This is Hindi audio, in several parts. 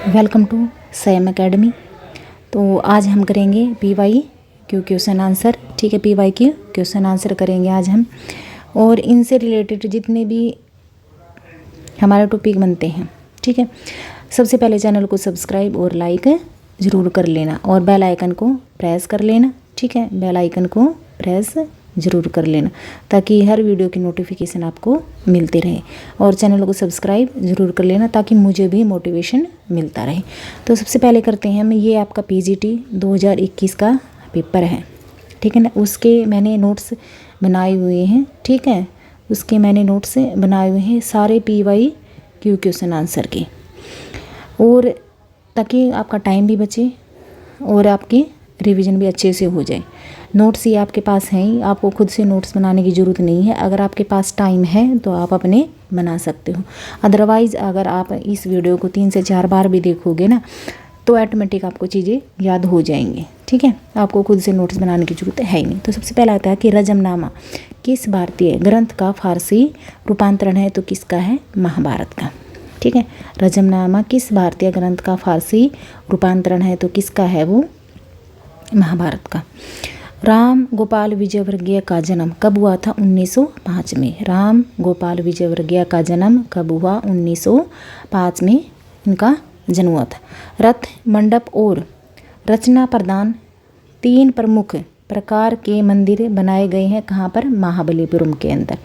Welcome to Sam academy. तो आज हम करेंगे पीवाई क्यू क्वेश्चन आंसर। ठीक है, पीवाई क्यू क्वेश्चन आंसर करेंगे आज हम, और इनसे रिलेटेड जितने भी हमारे टॉपिक बनते हैं। ठीक है, सबसे पहले चैनल को सब्सक्राइब और लाइक ज़रूर कर लेना और बेल आइकन को प्रेस कर लेना। ठीक है, बेल आइकन को प्रेस ज़रूर कर लेना ताकि हर वीडियो की नोटिफिकेशन आपको मिलती रहे, और चैनल को सब्सक्राइब ज़रूर कर लेना ताकि मुझे भी मोटिवेशन मिलता रहे। तो सबसे पहले करते हैं हम, ये आपका पीजीटी 2021 का पेपर है। ठीक है ना, उसके मैंने नोट्स बनाए हुए हैं। ठीक है, उसके मैंने नोट्स बनाए हुए हैं सारे पीवाई क्यू क्वेश्चन आंसर के, और ताकि आपका टाइम भी बचे और आपकी रिवीजन भी अच्छे से हो जाए। नोट्स ये आपके पास हैं ही, आपको खुद से नोट्स बनाने की ज़रूरत नहीं है। अगर आपके पास टाइम है तो आप अपने बना सकते हो, अदरवाइज़ अगर आप इस वीडियो को 3 से 4 बार भी देखोगे ना तो ऑटोमेटिक आपको चीज़ें याद हो जाएंगी। ठीक है, आपको खुद से नोट्स बनाने की ज़रूरत है ही नहीं। तो सबसे पहला आता है कि रजमनामा किस भारतीय ग्रंथ का फारसी रूपांतरण है? तो किसका है? महाभारत का। ठीक है, रजमनामा किस भारतीय ग्रंथ का फारसी रूपांतरण है? तो किसका है? वो महाभारत का। राम गोपाल विजयवर्गीय का जन्म कब हुआ था? 1905 में। राम गोपाल विजयवर्गीय का जन्म कब हुआ? 1905 में इनका जन्म हुआ था। रथ, मंडप और रचना प्रधान 3 प्रमुख प्रकार के मंदिर बनाए गए हैं कहाँ पर? महाबलीपुरम के अंदर।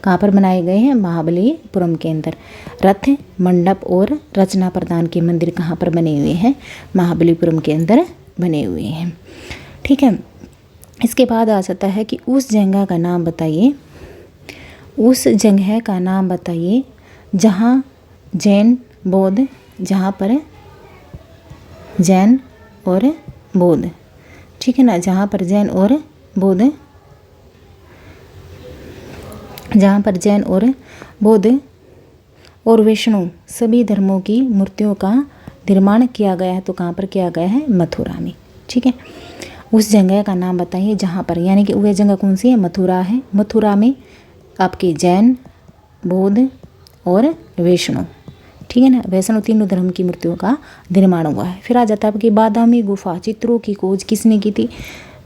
कहाँ पर बनाए गए हैं? महाबलीपुरम के अंदर। रथ, मंडप और रचना प्रधान के मंदिर कहाँ पर बने हुए हैं? महाबलीपुरम के अंदर बने हुए हैं। ठीक है, इसके बाद आ जाता है कि उस जगह का नाम बताइए। उस जगह का नाम बताइए जहाँ जैन बौद्ध, जहाँ पर जैन और बौद्ध, ठीक है ना, जहाँ पर जैन और बौद्ध, जहाँ पर जैन और बौद्ध और वैष्णव सभी धर्मों की मूर्तियों का निर्माण किया गया है। तो कहाँ पर किया गया है? मथुरा में। ठीक है, उस जगह का नाम बताइए जहाँ पर, यानी कि वह जगह कौन सी है? मथुरा है। मथुरा में आपके जैन, बौद्ध और वैष्णव, ठीक है ना, वैष्णव तीनों धर्म की मूर्तियों का निर्माण हुआ है। फिर आ जाता है आपकी बादामी गुफा चित्रों की खोज किसने की थी?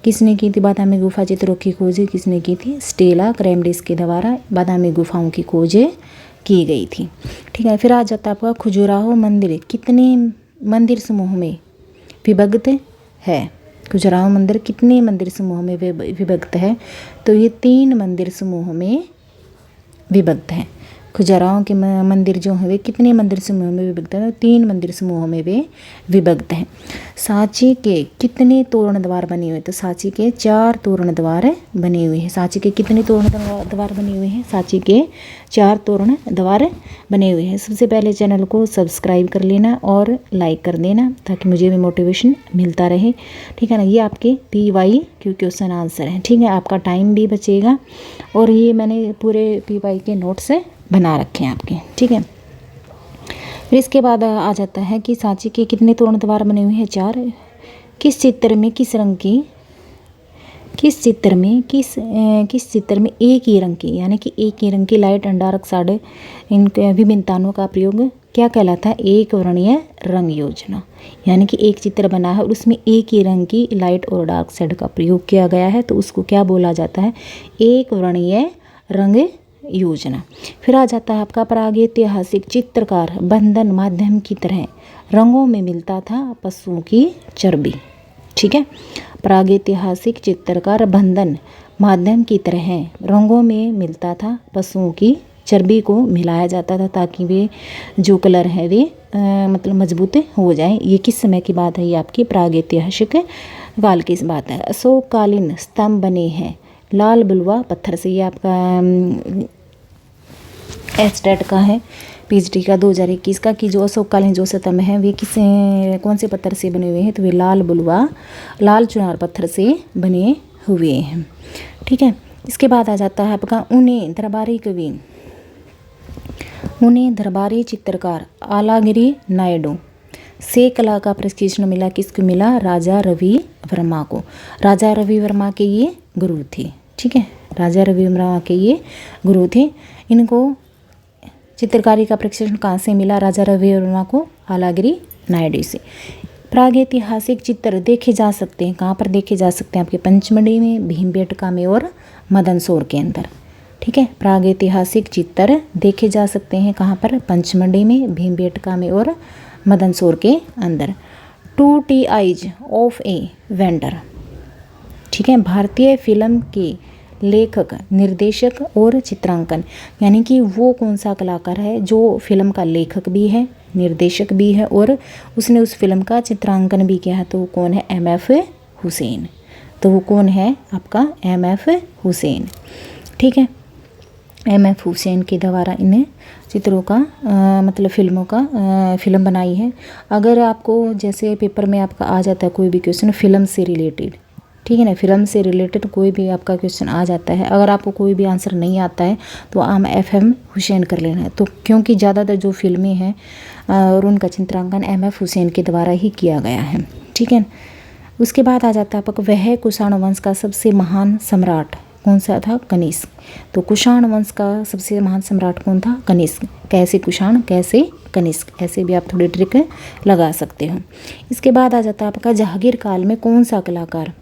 किसने की थी बादामी गुफा चित्रों की खोज? किसने की थी? स्टेला क्रैमरिस के द्वारा बादामी गुफाओं की खोज की गई थी। ठीक है, फिर आ जाता है आपका खजुराहो मंदिर कितने मंदिर समूह में विभक्त है? खजुराहो मंदिर कितने मंदिर समूह में विभक्त है? तो ये 3 मंदिर समूह में विभक्त है। खजुराहो के मंदिर जो है वे कितने मंदिर समूह में विभक्त है? 3 मंदिर समूहों में वे विभक्त हैं। सांची के कितने तोरण द्वार बने हुए? तो सांची के 4 तोरण द्वार बने हुए हैं। सांची के कितने तोरण द्वार बने हुए हैं? सांची के 4 तोरण द्वार बने हुए हैं। सबसे पहले चैनल को सब्सक्राइब कर लेना और लाइक कर देना ताकि मुझे भी मोटिवेशन मिलता रहे। ठीक है ना, ये आपके पीवाई क्यू क्वेश्चन आंसर हैं। ठीक है, आपका टाइम भी बचेगा, और ये मैंने पूरे पीवाई के नोट्स बना रखे हैं आपके। ठीक है, फिर इसके बाद आ जाता है कि सांची के कितने तोरण द्वार बने हुए हैं? 4। किस चित्र में किस रंग की, किस चित्र में एक ही रंग की, यानी कि एक ही रंग की लाइट एंड डार्क शेड इन विभिन्न तानों का प्रयोग क्या कहलाता है? एक वर्णीय रंग योजना। यानी कि एक चित्र बना है और उसमें एक ही रंग की लाइट और डार्क शेड का प्रयोग किया गया है, तो उसको क्या बोला जाता है? एक वर्णीय रंग योजना। फिर आ जाता है आपका प्रागैतिहासिक चित्रकार बंधन माध्यम की तरह रंगों में मिलता था पशुओं की चर्बी। ठीक है, प्रागैतिहासिक चित्रकार बंधन माध्यम की तरह रंगों में मिलता था पशुओं की चर्बी को मिलाया जाता था ताकि वे जो कलर है वे मतलब मजबूत हो जाए। ये किस समय की बात है? ये आपकी प्रागैतिहासिक काल की बात है। अशोककालीन स्तंभ बने हैं लाल बलुआ पत्थर से। ये आपका एस्टेट का है, पीएचडी का 2021 का, कि जो अशोककालीन जो स्तंभ है वे कौन से पत्थर से बने हुए हैं? तो वे लाल बलुआ, लाल चुनार पत्थर से बने हुए हैं। ठीक है, इसके बाद आ जाता है आपका उन्हें दरबारी कवि, उन्हें दरबारी चित्रकार आलागिरी नायडू से कला का प्रशिक्षण मिला। किसको मिला? राजा रवि वर्मा को। राजा रवि वर्मा के ये गुरु थे। ठीक है, राजा रवि वर्मा के ये गुरु थे। इनको चित्रकारी का प्रशिक्षण कहाँ से मिला? राजा रवि वर्मा को आलागिरी नायडू से। प्रागैतिहासिक चित्र देखे जा सकते हैं, कहाँ पर देखे जा सकते हैं? आपके पंचमढ़ी में, भीमबेटका में और मदनसौर के अंदर। ठीक है, प्रागैतिहासिक चित्र देखे जा सकते हैं कहाँ पर? पंचमढ़ी में, भीमबेटका में और मदनसौर के अंदर। 2 TIs ऑफ ए वेंडर। ठीक है, भारतीय फिल्म के लेखक, निर्देशक और चित्रांकन, यानी कि वो कौन सा कलाकार है जो फिल्म का लेखक भी है, निर्देशक भी है और उसने उस फिल्म का चित्रांकन भी किया है, तो वो कौन है? MF हुसैन। तो वो कौन है आपका? MF हुसैन। ठीक है, MF हुसैन के द्वारा इन चित्रों का मतलब फिल्मों का फिल्म बनाई है। अगर आपको जैसे पेपर में आपका आ जाता है कोई भी क्वेश्चन फिल्म से रिलेटेड, ठीक है ना, फिल्म से रिलेटेड कोई भी आपका क्वेश्चन आ जाता है, अगर आपको कोई भी आंसर नहीं आता है तो आप FM हुसैन कर लेना है। तो क्योंकि ज़्यादातर जो फिल्में हैं और उनका चित्रांकन MF हुसैन के द्वारा ही किया गया है। ठीक है, उसके बाद आ जाता है आपका वह कुषाण वंश का सबसे महान सम्राट कौन सा था? कनिष्क। तो कुषाण वंश का सबसे महान सम्राट कौन था? कनिष्क। कैसे कुषाण, कैसे कनिष्क, ऐसे भी आप थोड़ी ट्रिक लगा सकते हो। इसके बाद आ जाता है आपका जहांगीर काल में कौन सा कलाकार,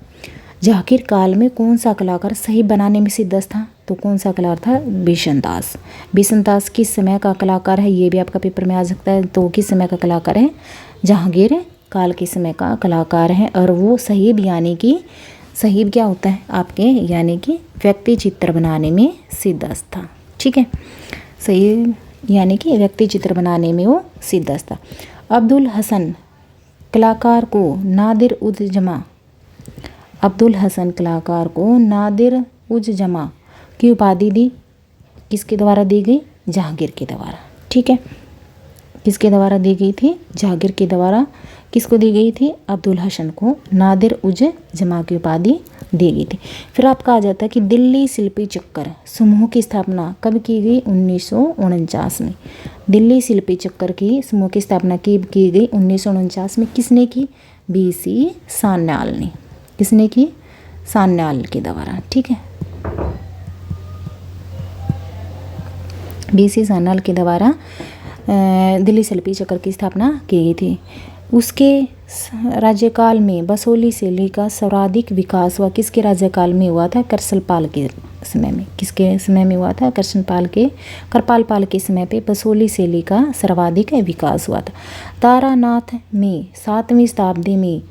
जहांगीर काल में कौन सा कलाकार सही बनाने में सिद्धस्त था? तो कौन सा कलाकार था? बिशनदास। बिशनदास किस समय का कलाकार है? ये भी आपका पेपर में आ सकता है। तो किस समय का कलाकार है? जहांगीर काल के समय का कलाकार है। और वो सहीब यानी कि सहीब क्या होता है आपके, यानी कि व्यक्ति चित्र बनाने में सिद्धस्त था। ठीक है, सहीब यानी कि व्यक्ति चित्र बनाने में वो सिद्धस्त था। अब्दुल हसन कलाकार को नादिर उद जमा, अब्दुल हसन कलाकार को नादिर उज जमा की उपाधि दी, किसके द्वारा दी गई? जहांगीर के द्वारा। ठीक है, किसके द्वारा दी गई थी? जहांगीर के द्वारा। किसको दी गई थी? अब्दुल हसन को नादिर उज जमा की उपाधि दी गई थी। फिर आपका आ जाता है कि दिल्ली शिल्पी चक्कर समूह की स्थापना कब की गई? 1949 में। दिल्ली शिल्पी चक्कर की समूह की स्थापना की गई 1949 में। किसने की? BC सान्याल ने। किसने की? सान्याल के द्वारा। ठीक है, BC सान्याल के द्वारा दिल्ली शिल्पी चक्कर की स्थापना की गई थी। उसके राज्यकाल में बसोली शैली का सर्वाधिक विकास हुआ। किसके राज्यकाल में हुआ था? कृष्णपाल के समय में। किसके समय में हुआ था? कृपाल पाल के समय पे बसोली शैली का सर्वाधिक विकास हुआ था। तारानाथ में 7वीं शताब्दी में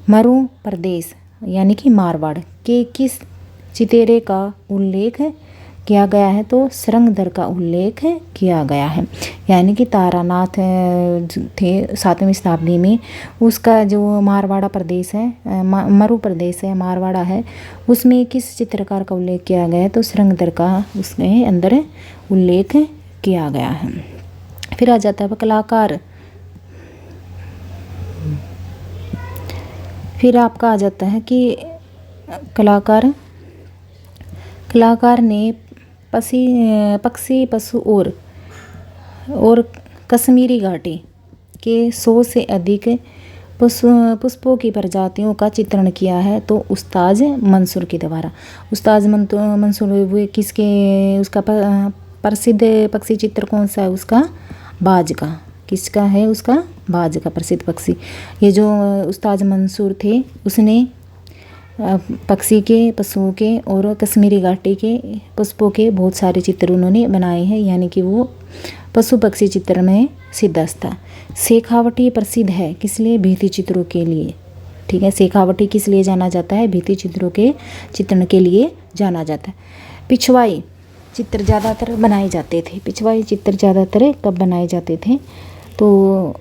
मरू प्रदेश यानी कि मारवाड़ के किस चितेरे का उल्लेख किया गया है? तो सरंगधर का उल्लेख किया गया है। यानी कि तारानाथ थे 7वीं शताब्दी में, उसका जो मारवाड़ा प्रदेश है, मरु प्रदेश है, मारवाड़ा है, उसमें किस चित्रकार का उल्लेख किया गया है? तो सरंगधर का उसके अंदर उल्लेख किया गया है। फिर आ जाता है कलाकार। फिर आपका आ जाता है कि कलाकार ने पक्षी पशु और कश्मीरी घाटी के 100 से अधिक पुष्पों की प्रजातियों का चित्रण किया है। तो उस्ताद मंसूर के द्वारा। उस्ताद मंसूर वो किसके, उसका प्रसिद्ध पक्षी चित्र कौन सा है? उसका बाज का। किसका है? उसका बाज का प्रसिद्ध पक्षी। ये जो उस्ताद मंसूर थे उसने पक्षी के, पशुओं के और कश्मीरी घाटी के पुष्पों के बहुत सारे चित्र उन्होंने बनाए हैं, यानी कि वो पशु पक्षी चित्र में सिद्धस्त था। शेखावटी प्रसिद्ध है किस लिए? भित्ति चित्रों के लिए। ठीक है, शेखावटी किस लिए जाना जाता है? भित्ति चित्रों के चित्रण के लिए जाना जाता है। पिछवाई चित्र ज़्यादातर बनाए जाते थे। पिछवाई चित्र ज़्यादातर कब बनाए जाते थे? तो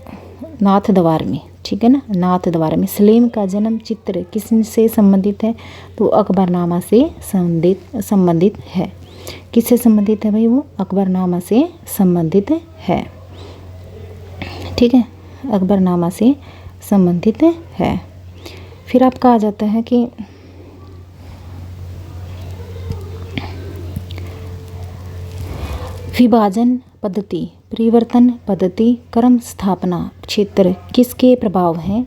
नाथ द्वार में। ठीक है ना, नाथ द्वार में। सलीम का जन्म चित्र किससे संबंधित है? तो अकबरनामा से संबंधित है। किससे संबंधित है भाई? वो अकबरनामा से संबंधित है। ठीक है, अकबरनामा से संबंधित है। फिर आपका आ जाता है कि विभाजन पद्धति, परिवर्तन पद्धति, क्रम स्थापना क्षेत्र किसके प्रभाव हैं?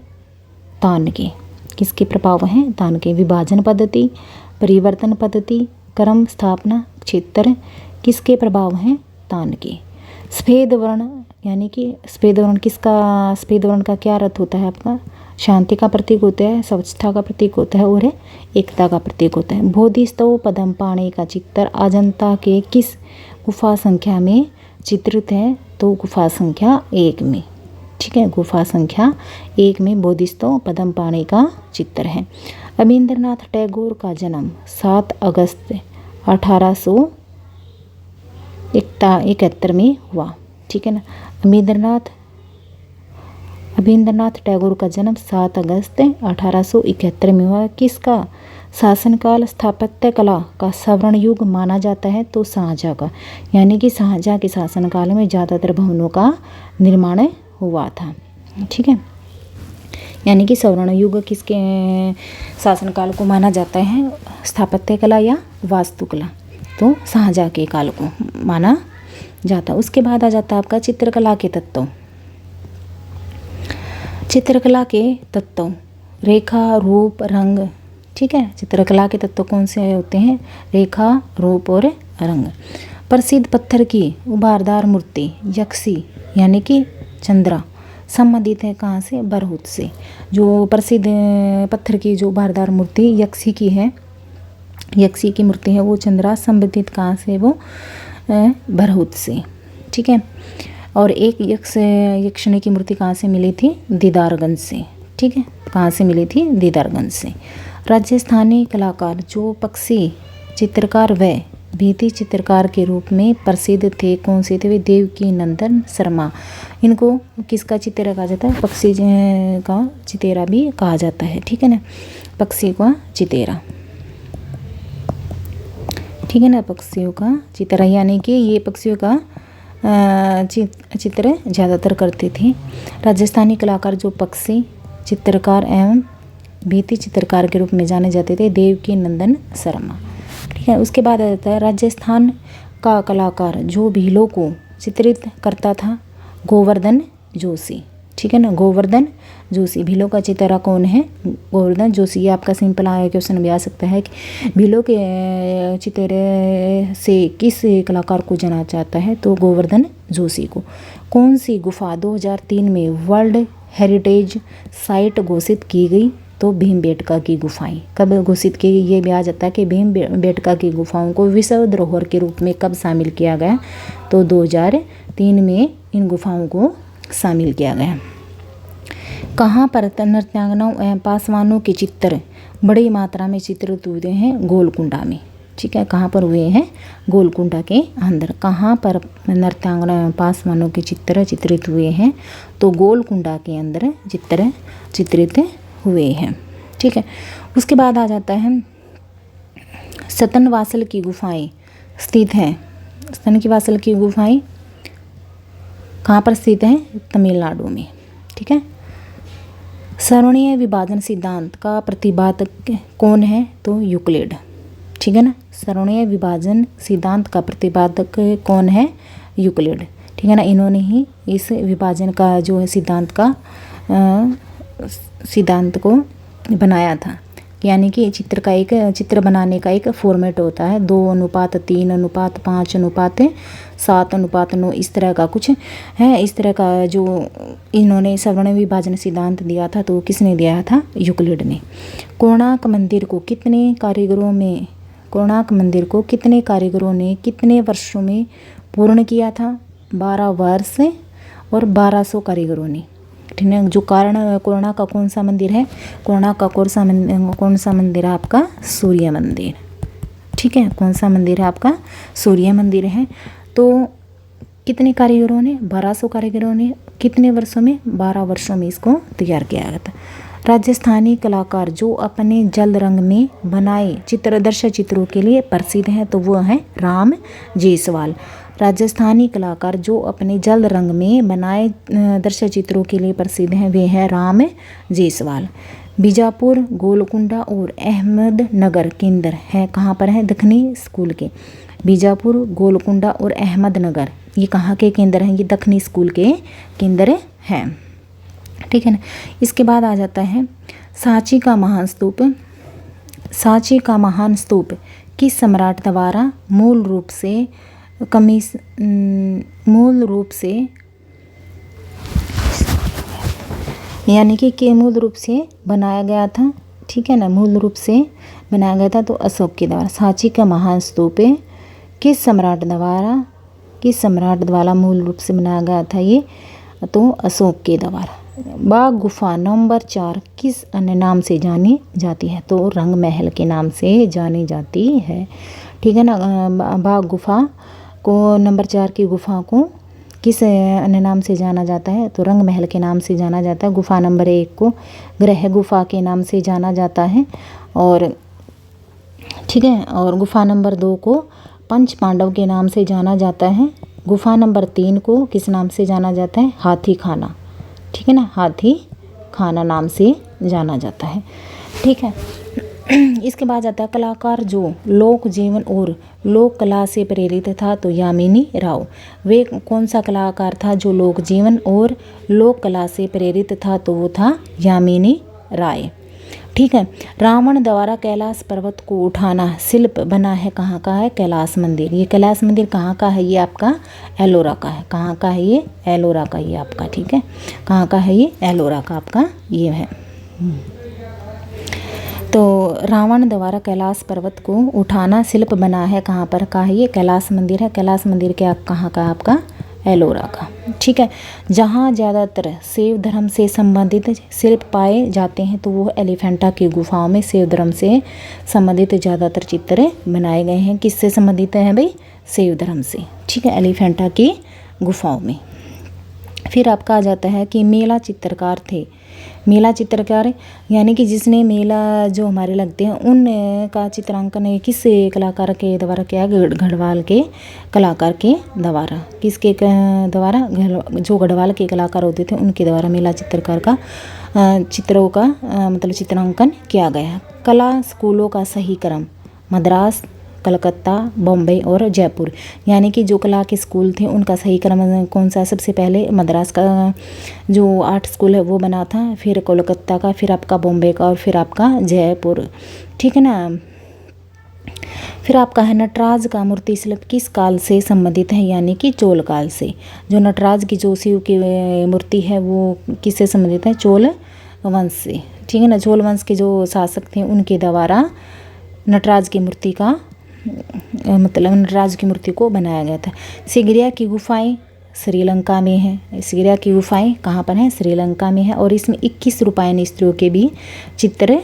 तान के। किसके प्रभाव हैं? तान के। विभाजन पद्धति, परिवर्तन पद्धति, क्रम स्थापना क्षेत्र किसके प्रभाव हैं? तान के। सफ़ेद वर्ण यानी कि सफ़ेद वर्ण किसका, सफ़ेद वर्ण का क्या अर्थ होता है आपका, शांति का प्रतीक होता है, स्वच्छता का प्रतीक होता है और एकता का प्रतीक होता है। बोधिसत्व पदमपाणि का चित्र अजंता के किस गुफा संख्या में चित्रित है, तो गुफा संख्या 1 में। ठीक है, गुफा संख्या 1 में बोधिसत्व पदमपाणि का चित्र है। रविंद्रनाथ टैगोर का जन्म 7 अगस्त 1871 में हुआ। ठीक है ना, रविंद्रनाथ टैगोर का जन्म 7 अगस्त 1871 में हुआ। किसका शासनकाल स्थापत्य कला का स्वर्ण युग माना जाता है, तो शाहजहाँ का, यानी कि शाहजहाँ के शासनकाल में ज़्यादातर भवनों का निर्माण हुआ था। ठीक है, यानी कि स्वर्ण युग किसके शासनकाल को माना जाता है, स्थापत्य कला या वास्तुकला, तो शाहजहाँ के काल को माना जाता। उसके बाद आ जाता है आपका चित्रकला के तत्व। चित्रकला के तत्व रेखा, रूप, रंग। ठीक है, चित्रकला के तत्व कौन से होते हैं, रेखा, रूप और रंग। प्रसिद्ध पत्थर की उभारदार मूर्ति यक्षी यानी कि चंद्रा संबंधित है कहाँ से, बरहुत से। जो प्रसिद्ध पत्थर की जो उभारदार मूर्ति यक्षी की है, यक्षी की मूर्ति है, वो चंद्रा संबंधित कहाँ से, वो बरहुत से। ठीक है, और एक यक्षिणी की मूर्ति कहाँ से मिली थी, दीदारगंज से। ठीक है, कहाँ से मिली थी, दीदारगंज से। राजस्थानी कलाकार जो पक्षी चित्रकार व भित्ति चित्रकार के रूप में प्रसिद्ध थे, कौन से थे, वे देवकी नंदन शर्मा। इनको किसका चितेरा कहा जाता है, पक्षी का चितेरा भी कहा जाता है। ठीक है ना, पक्षी का चितेरा। ठीक है ना, पक्षियों का चितेरा, यानी कि ये पक्षियों का चित्र ज़्यादातर करते थे। राजस्थानी कलाकार जो पक्षी चित्रकार एवं भित्ति चित्रकार के रूप में जाने जाते थे, देवकी नंदन शर्मा। ठीक है, उसके बाद आ जाता है राजस्थान का कलाकार जो भीलों को चित्रित करता था, गोवर्धन जोशी। ठीक है ना, गोवर्धन जोशी। भीलों का चित्रा कौन है, गोवर्धन जोशी। ये आपका सिंपल क्वेश्चन भी आ सकता है कि भीलों के चित्रे से किस कलाकार को जाना चाहता है, तो गोवर्धन जोशी को। कौन सी गुफा 2003 में वर्ल्ड हेरिटेज साइट घोषित की गई, तो भीमबेटका की गुफाएं। कब घोषित की गई, ये भी आ जाता है कि भीमबेटका की गुफाओं को विश्व धरोहर के रूप में कब शामिल किया गया, तो 2003 में इन गुफाओं को शामिल किया गया। कहाँ पर नृत्यांगनाओं एवं पासवानों के चित्र बड़ी मात्रा में चित्रित हुए हैं, गोलकुंडा में। ठीक है, कहाँ पर हुए हैं, गोलकुंडा के अंदर। कहाँ पर नृत्यांगनाओं एवं पासवानों के चित्र चित्रित हुए हैं, तो गोलकुंडा के अंदर चित्र चित्रित हुए हैं। ठीक है, उसके बाद आ जाता है सतनवासल की गुफाएं स्थित हैं। सतनवासल की गुफाएं कहाँ पर स्थित हैं, तमिलनाडु में। ठीक है, सवर्णीय विभाजन सिद्धांत का प्रतिपादक कौन है, तो यूक्लिड। ठीक है ना, सवर्णीय विभाजन सिद्धांत का प्रतिपादक कौन है, यूक्लिड। ठीक है ना, इन्होंने ही इस विभाजन का जो है सिद्धांत को बनाया था। यानी कि चित्र बनाने का एक फॉर्मेट होता है, 2:3:5:5:7:9, इस तरह का कुछ है। इस तरह का जो इन्होंने सवर्ण विभाजन सिद्धांत दिया था, तो किसने दिया था, यूक्लिड ने। कोणार्क मंदिर को कितने कारीगरों ने कितने वर्षों में पूर्ण किया था, 12 वर्ष और 1200 कारीगरों ने। ठीक है, जो कोणार्क का कौन सा मंदिर है, कोणार्क का कौन सा मंदिर है आपका, सूर्य मंदिर। ठीक है, कौन सा मंदिर है आपका, सूर्य मंदिर है। तो कितने कारीगरों ने, 1200 कारीगरों ने कितने वर्षों में, 12 वर्षों में इसको तैयार किया गया था। राजस्थानी कलाकार जो अपने जल रंग में बनाए चित्रों के लिए प्रसिद्ध हैं, तो वो हैं राम जायसवाल। राजस्थानी कलाकार जो अपने जल रंग में बनाए दृश्य चित्रों के लिए प्रसिद्ध हैं, वे हैं राम जायसवाल। बीजापुर, गोलकुंडा और अहमदनगर केंद्र है कहाँ पर है, दक्षिणी स्कूल के। बीजापुर, गोलकुंडा और अहमदनगर ये कहाँ के केंद्र हैं, ये दक्षिणी स्कूल के केंद्र हैं। ठीक है ना, इसके बाद आ जाता है सांची का महान स्तूप किस सम्राट द्वारा मूल रूप से यानी कि मूल रूप से बनाया गया था, ठीक है ना, मूल रूप से बनाया गया था तो अशोक के द्वारा। सांची का महान स्तूप किस सम्राट द्वारा मूल रूप से बनाया गया था ये, तो अशोक के द्वारा। बाघ गुफा नंबर 4 किस अन्य नाम से जानी जाती है, तो रंग महल के नाम से जानी जाती है, ठीक है ना। बाघ गुफा को नंबर 4 की गुफा को किस अन्य नाम से जाना जाता है, तो रंग महल के नाम से जाना जाता है। गुफा नंबर 1 को ग्रह गुफा के नाम से जाना जाता है, और ठीक है, और गुफा नंबर 2 को पंच पांडव के नाम से जाना जाता है। गुफा नंबर 3 को किस नाम से जाना जाता है, हाथी खाना, ठीक है ना, हाथी खाना नाम से जाना जाता है, ठीक है। इसके बाद आता है कलाकार जो लोक जीवन और लोक कला से प्रेरित था, तो यामिनी राव। वे कौन सा कलाकार था जो लोक जीवन और लोक कला से प्रेरित था, तो वो था यामिनी राय, ठीक है। रावण द्वारा कैलाश पर्वत को उठाना शिल्प बना है, कहाँ का है, कैलाश मंदिर। ये कैलाश मंदिर कहाँ का है, ये आपका एलोरा का है। कहाँ का है ये, एलोरा का, ये आपका, ठीक है। कहाँ का है ये, एलोरा का आपका ये है। तो रावण द्वारा कैलाश पर्वत को उठाना शिल्प बना है, कहाँ पर का है ये, कैलाश मंदिर है। कैलाश मंदिर क्या कहाँ का, आपका एलोरा का, ठीक है। जहाँ ज़्यादातर शैव धर्म से संबंधित शिल्प पाए जाते हैं, तो वो एलिफेंटा की गुफाओं में शैव धर्म से संबंधित ज़्यादातर चित्र बनाए गए हैं। किससे संबंधित हैं भाई, शैव धर्म से, ठीक है, एलिफेंटा की गुफाओं में। फिर आपका आ जाता है कि मेला चित्रकार थे। मेला चित्रकार यानी कि जिसने मेला जो हमारे लगते हैं उन का चित्रांकन किस कलाकार के द्वारा किया, गढ़वाल के कलाकार के द्वारा। किसके द्वारा, जो गढ़वाल के कलाकार होते थे उनके द्वारा मेला चित्रकार का चित्रों का मतलब चित्रांकन किया गया। कला स्कूलों का सही क्रम, मद्रास, कलकत्ता, बॉम्बे और जयपुर। यानी कि जो कला के स्कूल थे उनका सही क्रम कौन सा, सबसे पहले मद्रास का जो आर्ट स्कूल है वो बना था, फिर कोलकाता का, फिर आपका बॉम्बे का, और फिर आपका जयपुर, ठीक है ना। फिर आपका है नटराज का मूर्ति शिल्प किस काल से संबंधित है, यानी कि चोल काल से। जो नटराज की जो शिव की मूर्ति है वो किससे संबंधित है, चोल वंश से, ठीक है ना। चोल वंश के जो शासक थे उनके द्वारा नटराज की मूर्ति का मतलब नटराज की मूर्ति को बनाया गया था। सिगरिया की गुफाएं श्रीलंका में है। सिगरिया की गुफाएं कहाँ पर हैं, श्रीलंका में है, और इसमें 21 रूपायन स्त्रियों के भी चित्र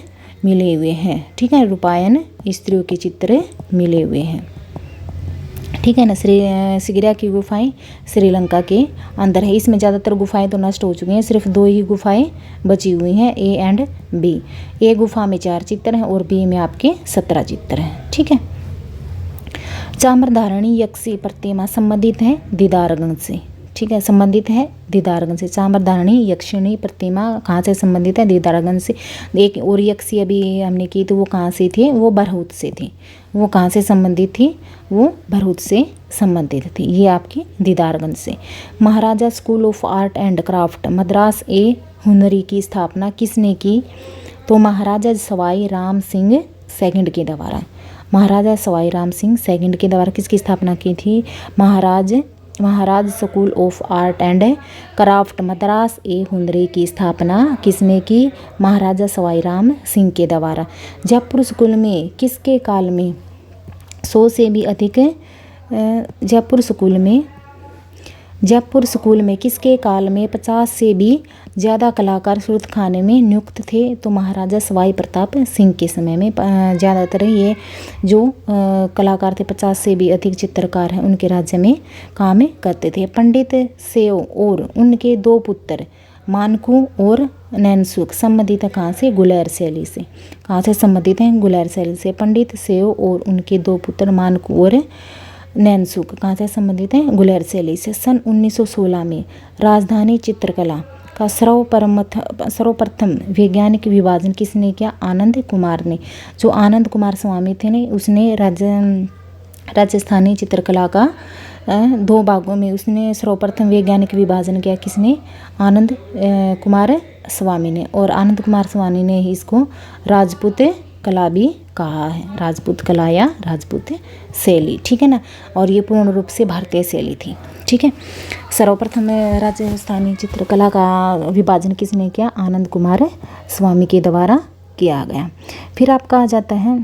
मिले हुए हैं, ठीक है। रूपायन स्त्रियों के चित्र मिले हुए हैं, ठीक है ना। सिगरिया की गुफाएं श्रीलंका के अंदर है। इसमें ज़्यादातर गुफाएं तो नष्ट हो चुकी हैं, सिर्फ 2 ही गुफाएं बची हुई हैं, ए एंड बी। ए गुफा में 4 चित्र हैं और बी में आपके 17 चित्र हैं, ठीक है। चाम्रधारणी यक्षी प्रतिमा संबंधित है दीदारगंज से, ठीक है, संबंधित है दीदारगंज से। चाम्रधारणी यक्षिणी प्रतिमा कहाँ से संबंधित है, दीदारगंज से। एक और यक्षी अभी हमने की तो वो कहाँ से थे, वो भरहुत से थी। वो कहाँ से संबंधित थी, वो भरहुत से संबंधित थी, ये आपकी दीदारगंज से। Maharaja school of art and craft Madrasa e Hunari की स्थापना किसने की, तो महाराजा सवाई राम सिंह सेकंड के द्वारा। महाराजा सवाई राम सिंह सेकंड के द्वारा किसकी स्थापना की थी, Maharaj school of art and craft Madrasa e Hunari की स्थापना किसने की, महाराजा सवाई राम सिंह के द्वारा। जयपुर स्कूल में किसके काल में 100 से भी अधिक जयपुर स्कूल में किसके काल में 50 से भी ज़्यादा कलाकार सूरत खाने में नियुक्त थे, तो महाराजा सवाई प्रताप सिंह के समय में ज़्यादातर ये जो कलाकार थे 50 से भी अधिक चित्रकार हैं उनके राज्य में काम करते थे। पंडित सेव और उनके 2 पुत्र मानकू और नैनसुख संबंधित है कहाँ से, गुलेर शैली से। कहाँ से संबंधित हैं, गुलेर शैली से। पंडित सेव और उनके 2 पुत्र मानकू और नैनसुख कहाँ से संबंधित हैं, गुलेर शैली से। सन 1916 में राजधानी चित्रकला का सर्वप्रथम वैज्ञानिक विभाजन किसने किया, आनंद कुमार ने। जो आनंद कुमार स्वामी थे ने उसने राजस्थानी चित्रकला का 2 भागों में उसने सर्वप्रथम वैज्ञानिक विभाजन किया, किसने, आनंद कुमार स्वामी ने। और आनंद कुमार स्वामी ने ही इसको राजपूत कला भी कहा है, राजपूत कला या राजपूत शैली, ठीक है ना। और ये पूर्ण रूप से भारतीय शैली थी, ठीक है। सर्वप्रथम राजस्थानी चित्रकला का विभाजन किसने किया? आनंद कुमार स्वामी के द्वारा किया गया। फिर आपका आ जाता है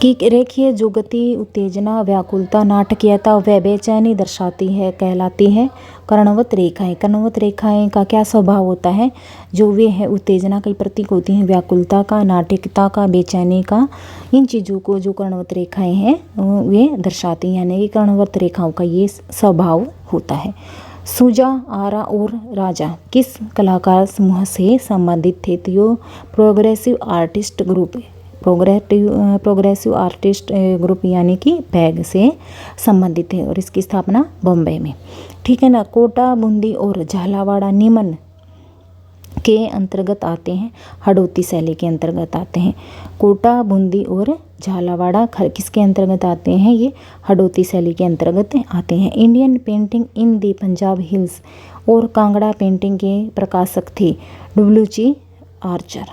कि रेखीय जो गति, उत्तेजना, व्याकुलता, नाटकीयता व बेचैनी दर्शाती है कहलाती है कर्णवत रेखाएं। कर्णवत रेखाएं का क्या स्वभाव होता है? जो वे है उत्तेजना का प्रतीक होती हैं, व्याकुलता का, नाटकीयता का, बेचैनी का, इन चीज़ों को जो कर्णवत रेखाएं हैं वे दर्शाती हैं, यानी कि कर्णवत रेखाओं का ये स्वभाव होता है। सुजा, आरा और राजा किस कलाकार समूह से संबंधित थे? तो यो progressive artist group, progressive artist group यानी कि पैग से संबंधित है और इसकी स्थापना बॉम्बे में, ठीक है ना। कोटा, बूंदी और झालावाड़ा निम्न के अंतर्गत आते हैं, हड़ौती शैली के अंतर्गत आते हैं। कोटा, बूंदी और झालावाड़ा किसके अंतर्गत आते हैं? ये हड़ौती शैली के अंतर्गत आते हैं। Indian painting in the Punjab hills और कांगड़ा पेंटिंग के प्रकाशक थे WG आर्चर,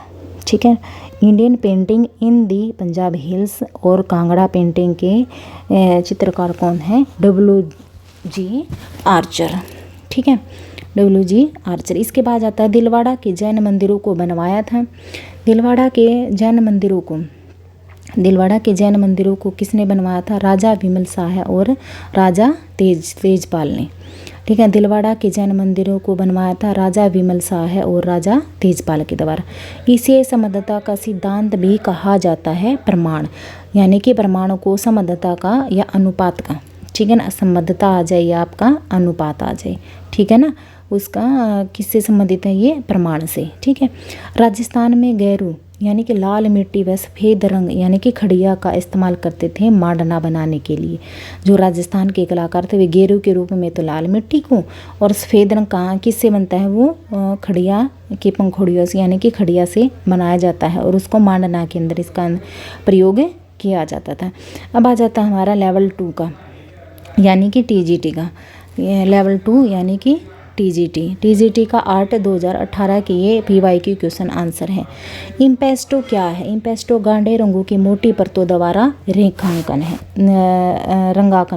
ठीक है। Indian painting in the Punjab hills और कांगड़ा पेंटिंग के चित्रकार कौन है? WG आर्चर, ठीक है, WG आर्चर। इसके बाद आता है दिलवाड़ा के जैन मंदिरों को बनवाया था। दिलवाड़ा के जैन मंदिरों को किसने बनवाया था? राजा विमल शाह और राजा तेजपाल ने, ठीक है। दिलवाड़ा के जैन मंदिरों को बनवाया था राजा विमल शाह और राजा तेजपाल के द्वारा। इसे संबद्धता का सिद्धांत भी कहा जाता है। प्रमाण यानी कि प्रमाण को संबद्धता का या अनुपात का, ठीक है ना, संबद्धता आ जाए या आपका अनुपात आ जाए, ठीक है ना, उसका किससे संबंधित है? ये प्रमाण से, ठीक है। राजस्थान में गैरू यानी कि लाल मिट्टी व सफ़ेद रंग यानी कि खड़िया का इस्तेमाल करते थे मांडना बनाने के लिए। जो राजस्थान के कलाकार थे वे गेरू के रूप में तो लाल मिट्टी को, और सफ़ेद रंग कहाँ किससे बनता है? वो खड़िया के पंखुड़ियों से यानी कि खड़िया से बनाया जाता है और उसको मांडना के अंदर इसका प्रयोग किया जाता था। अब आ जाता है हमारा लेवल 2 का यानी कि TGT का। लेवल 2 यानी कि TGT का आर्ट 2018 की ये PYQ क्वेश्चन आंसर है। इम्पेस्टो क्या है? इम्पेस्टो गाढ़े रंगों की मोटी परतों द्वारा रंगांकन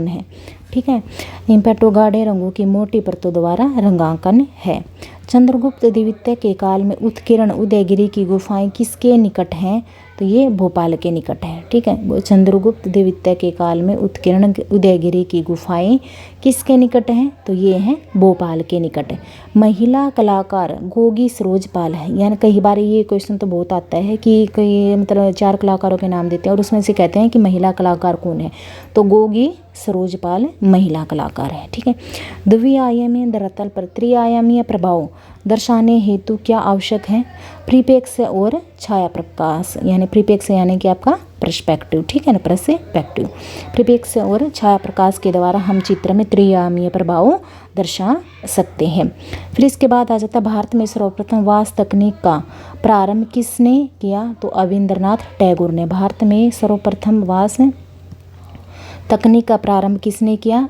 है, ठीक है। इम्पेस्टो गाढ़े रंगों की मोटी परतों द्वारा रंगांकन है। चंद्रगुप्त द्वितीय के काल में उत्कीर्ण उदयगिरी की गुफाएं किसके निकट हैं? तो ये भोपाल के निकट है, ठीक है। चंद्रगुप्त द्वितीय के काल में उत्कीर्ण उदयगिरी की गुफाएं किसके निकट हैं? तो ये हैं भोपाल के निकट। महिला कलाकार गोगी सरोजपाल है, यानी कई बार ये क्वेश्चन तो बहुत आता है कि कई मतलब 4 कलाकारों के नाम देते हैं और उसमें से कहते हैं कि महिला कलाकार कौन है? तो गोगी सरोजपाल महिला कलाकार है, ठीक है। द्विआयामी धरातल पर त्रिआयामीय प्रभाव दर्शाने हेतु क्या आवश्यक है? प्रीपेक्स और छाया प्रकाश, यानी प्रीपेक्स यानी कि आपका पर्सपेक्टिव, ठीक है ना, पर्सपेक्टिव। प्रीपेक्स और छाया प्रकाश के द्वारा हम चित्र में त्रिआयामीय प्रभाव दर्शा सकते हैं। फिर इसके बाद आ जाता है भारत में सर्वप्रथम वास तकनीक का प्रारंभ किसने किया? तो अविंद्रनाथ टैगोर ने। भारत में सर्वप्रथम वास तकनीक का प्रारंभ किसने किया?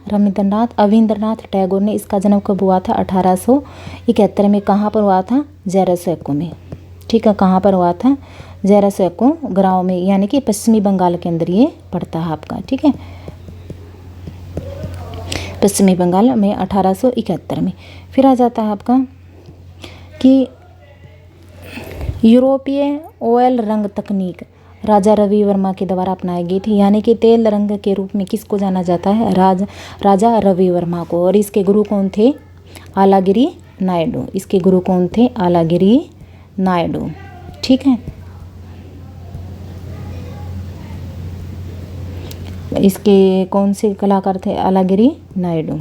अविंद्रनाथ टैगोर ने। इसका जन्म कब हुआ था? 1871 में। कहाँ पर हुआ था? ज़ेरासुको में, ठीक है। कहाँ पर हुआ था? ज़ेरासुको गाँव में, यानी कि पश्चिमी बंगाल के अंदर ये पड़ता है आपका, ठीक है, पश्चिमी बंगाल में 1871 में। फिर आ जाता है आपका कि यूरोपीय ऑयल रंग तकनीक राजा रवि वर्मा के द्वारा अपनाई गई थी, यानी कि तेल रंग के रूप में किसको जाना जाता है? राजा रवि वर्मा को। और इसके गुरु कौन थे? आलागिरी नायडू। इसके गुरु कौन थे? आलागिरी नायडू, ठीक है। इसके कौन से कलाकार थे? आलागिरी नायडू।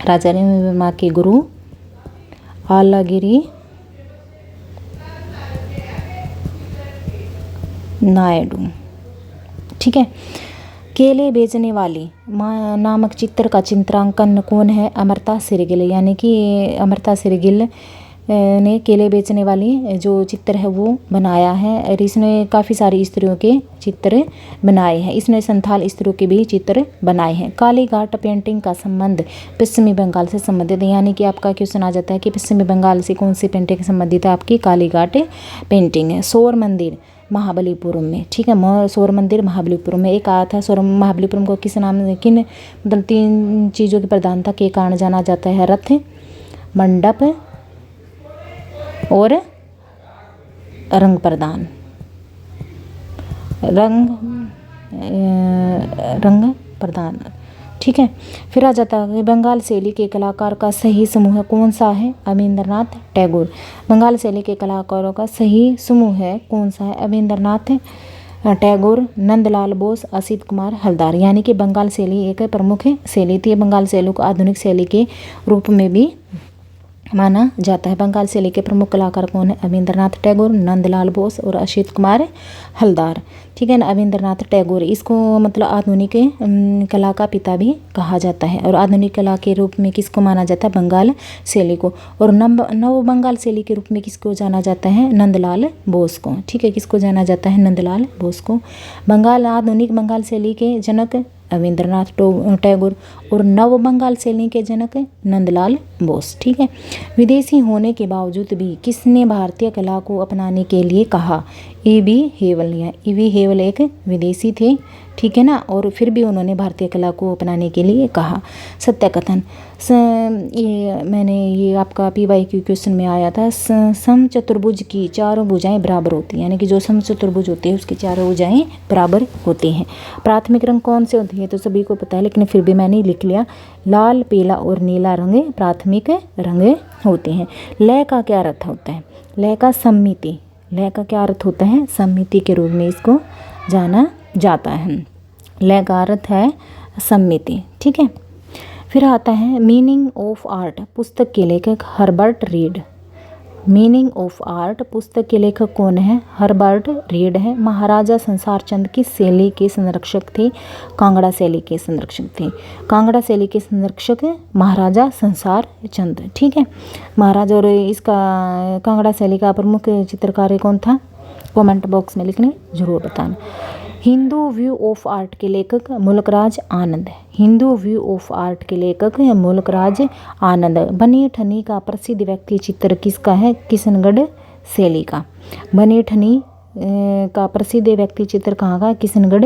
राजा रवि वर्मा के गुरु आलागिरी नायडू, ठीक है। केले बेचने वाली नामक चित्र का चित्रांकन कौन है? अमृता शेरगिल, यानी कि अमृता शेरगिल ने केले बेचने वाली जो चित्र है वो बनाया है और इसने काफ़ी सारी स्त्रियों के चित्र बनाए हैं। इसने संथाल स्त्रियों के भी चित्र बनाए हैं। काली घाट पेंटिंग का संबंध पश्चिमी बंगाल से संबंधित है, यानी कि आपका क्वेश्चन आ जाता है कि पश्चिमी बंगाल से कौन सी पेंटिंग संबंधित है, आपकी काली घाट पेंटिंग है। सौर मंदिर महाबलीपुरम में, ठीक है, सौर मंदिर महाबलीपुरम में एक आया था। सौर महाबलीपुरम को किस नाम, किन मतलब 3 चीज़ों की प्रधानता के कारण जाना जाता है? रथ, मंडप और रंग प्रदान, रंग प्रदान, ठीक है। फिर आ जाता है बंगाल शैली के कलाकार का सही समूह कौन सा है? अवनींद्रनाथ टैगोर। बंगाल शैली के कलाकारों का सही समूह है कौन सा है? अवनींद्रनाथ टैगोर, नंदलाल बोस, असित कुमार हलदार। यानी कि बंगाल शैली एक प्रमुख शैली थी। बंगाल शैली को आधुनिक शैली के रूप में भी माना जाता है। बंगाल शैली के प्रमुख कलाकार कौन है? अवनींद्रनाथ टैगोर, नंदलाल बोस और असित कुमार हलदार, ठीक है ना। अवनींद्रनाथ टैगोर, इसको मतलब आधुनिक कला का पिता भी कहा जाता है। और आधुनिक कला के रूप में किसको माना जाता है? बंगाल शैली को। और नव बंगाल शैली के रूप में किसको जाना जाता है? नंदलाल बोस को, ठीक है। किसको जाना जाता है? नंदलाल बोस को। आधुनिक बंगाल शैली के जनक अवनींद्रनाथ टैगोर और नव बंगाल शैली के जनक नंदलाल बोस, ठीक है। विदेशी होने के बावजूद भी किसने भारतीय कला को अपनाने के लिए कहा? E.V. हेवल। E.V. हेवल एक विदेशी थे, ठीक है ना, और फिर भी उन्होंने भारतीय कला को अपनाने के लिए कहा। सत्य कथन, ये आपका PYQ क्वेश्चन में आया था। समचतुर्भुज की चारों भुजाएं बराबर होती हैं, यानी कि जो समचतुर्भुज होते हैं उसकी चारों भुजाएं बराबर होती हैं। प्राथमिक रंग कौन से होते हैं? तो सभी को पता है, लेकिन फिर भी मैंने लिख लिया। लाल, पीला और नीला रंग प्राथमिक रंग होते हैं। लय का क्या अर्थ होता है? लय का सम्मिति, लय का क्या अर्थ होता है? सम्मिति के रूप में इसको जाना जाता है। लय का अर्थ है सम्मिति, ठीक है। फिर आता है मीनिंग ऑफ आर्ट, पुस्तक के लेखक Herbert read. Meaning of art पुस्तक के लेखक कौन है? हर्बर्ट रीड है। महाराजा संसार चंद किस शैली के संरक्षक थे? कांगड़ा शैली के संरक्षक थे। कांगड़ा शैली के संरक्षक महाराजा संसार चंद, ठीक है। महाराजा, और इसका कांगड़ा शैली का प्रमुख चित्रकार कौन था? कमेंट बॉक्स में लिखने जरूर बताना। हिंदू व्यू ऑफ आर्ट के लेखक मुल्कराज आनंद। हिंदू व्यू ऑफ आर्ट के लेखक मुल्कराज आनंद। बनी ठनी का प्रसिद्ध व्यक्ति चित्र किसका है? किशनगढ़ शैली का। बनी ठनी का प्रसिद्ध व्यक्ति चित्र कहाँ का? किशनगढ़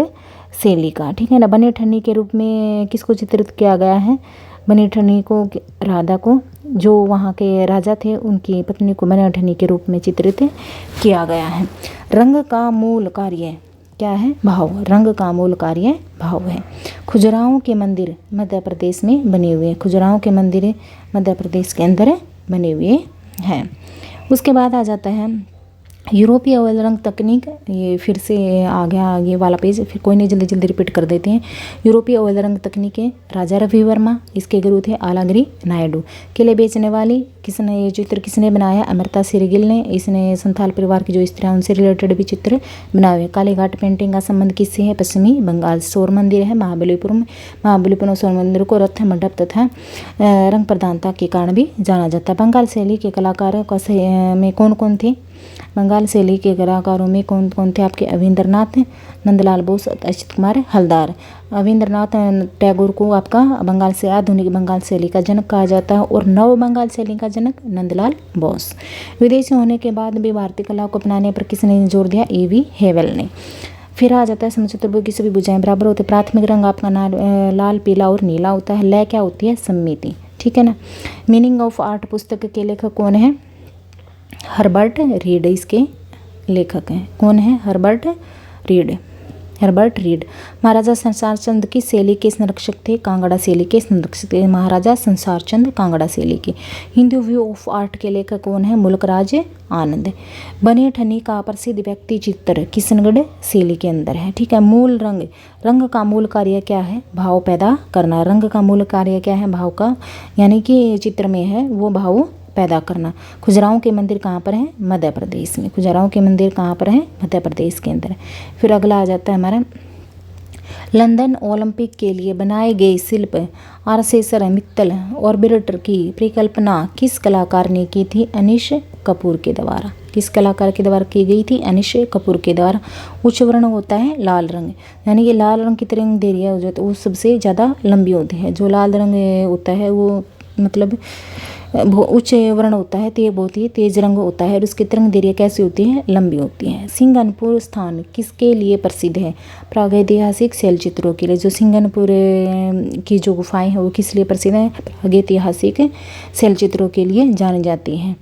शैली का, ठीक है ना। बनी ठनी के रूप में किसको चित्रित किया गया है? बनी ठनी को, राधा को, जो वहाँ के राजा थे उनकी पत्नी को बनी ठनी के रूप में चित्रित किया गया है। रंग का मूल कार्य क्या है? भाव। रंग का मूल कार्य भाव है। खजुराहो के मंदिर मध्य प्रदेश में बने हुए हैं। खजुराहो के मंदिर मध्य प्रदेश के अंदर बने हुए हैं। उसके बाद आ जाता है यूरोपीय अवैध रंग तकनीक। ये फिर से आ गया आगे वाला पेज, फिर कोई नहीं, जल्दी जल्दी रिपीट कर देते हैं। यूरोपीय अवैध रंग तकनीकें राजा रवि वर्मा, इसके गुरु थे आलागिरी नायडू। किले बेचने वाली किसने, ये चित्र किसने बनाया? अमृता सिरगिल ने। इसने संथाल परिवार की जो स्त्रियां उनसे रिलेटेड भी चित्र बनाए हुए। काली घाट पेंटिंग का संबंध किससे है? पश्चिमी बंगाल। सौर मंदिर है महाबलीपुरम। महाबलीपुरम सौर मंदिर को रथ मंडप तथा रंग प्रधानता के कारण भी जाना जाता है। बंगाल शैली के कलाकारों का में कौन कौन थे? बंगाल शैली के कलाकारों में कौन कौन थे आपके? अवनींद्रनाथ, नंदलाल बोस, असित कुमार हलदार। अवनींद्रनाथ टैगोर को आपका बंगाल से आधुनिक बंगाल शैली का जनक कहा जाता है और नव बंगाल शैली का जनक नंदलाल बोस। विदेशी होने के बाद भी भारतीय कला को अपनाने पर किसने जोर दिया? E.V. हेवल ने। फिर आ जाता है समचतुर्भुज की सभी भुजाएं बराबर होते हैं। प्राथमिक रंग आपका लाल, पीला और नीला होता है। लय क्या होती है? सम्मिति, ठीक है ना। मीनिंग ऑफ आर्ट पुस्तक के लेखक कौन है? हर्बर्ट रीड इसके लेखक हैं। कौन है? Herbert Read. Herbert Read. Maharaja Sansar Chand की शैली के संरक्षक थे? कांगड़ा शैली के संरक्षक थे महाराजा संसार चंद, कांगड़ा शैली के। हिंदू व्यू ऑफ आर्ट के लेखक कौन है? मुल्कराज आनंद। बनी ठनी का प्रसिद्ध व्यक्ति चित्र किशनगढ़ शैली के अंदर है, ठीक है। मूल रंग, रंग का मूल कार्य क्या है? भाव पैदा करना। रंग का मूल कार्य क्या है? भाव का, यानी कि चित्र में है वो भाव पैदा करना। खजुराहो के मंदिर कहाँ पर है? मध्य प्रदेश में। खजुराहो के मंदिर कहाँ पर है? मध्य प्रदेश के अंदर। फिर अगला आ जाता है हमारा लंदन ओलंपिक के लिए बनाए गए शिल्प आर्चेर मित्तल ऑर्बिटर की परिकल्पना किस कलाकार ने की थी? अनीश कपूर के द्वारा। किस कलाकार के द्वारा की गई थी? अनीश कपूर के द्वारा। उच्च वर्ण होता है लाल रंग, यानी कि लाल रंग की तरंग दैर्घ्य हो जाए तो वो सबसे ज़्यादा लंबी होती है। जो लाल रंग होता है वो मतलब उच्च वर्ण होता है तो ये बहुत ही तेज रंग होता है और उसकी तरंग दैर्घ्य कैसी होती है? लंबी होती है। सिंगनपुर स्थान किसके लिए प्रसिद्ध है? प्रागैतिहासिक शैलचित्रों के लिए। जो सिंगनपुर की जो गुफाएं हैं वो किस लिए प्रसिद्ध है? प्रागैतिहासिक शैलचित्रों के लिए जानी जाती हैं।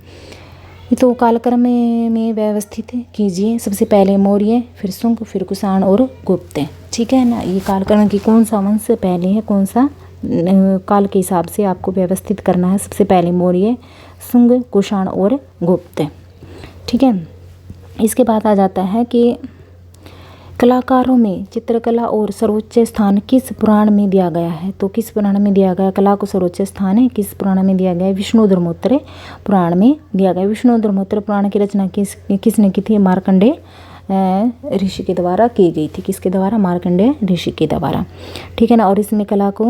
तो कालक्रम में व्यवस्थित कीजिए। सबसे पहले मौर्य, फिर शुंग, फिर कुषाण और गुप्त। ठीक है ना, ये कालक्रम की कौन सा वंश पहले है, कौन सा काल के हिसाब से आपको व्यवस्थित करना है। सबसे पहले मौर्य, शुंग, कुषाण और गुप्त। ठीक है, इसके बाद आ जाता है कि कलाकारों में चित्रकला और सर्वोच्च स्थान किस पुराण में दिया गया है? तो किस पुराण में दिया गया? कला को सर्वोच्च स्थान है किस पुराण में दिया गया है? विष्णुधर्मोत्तर पुराण में दिया गया। विष्णुधर्मोत्तर पुराण की रचना किसने की थी? मार्कंडेय ऋषि के द्वारा की गई थी। किसके द्वारा? मार्कंडेय ऋषि के द्वारा। ठीक है ना, और इसमें कला को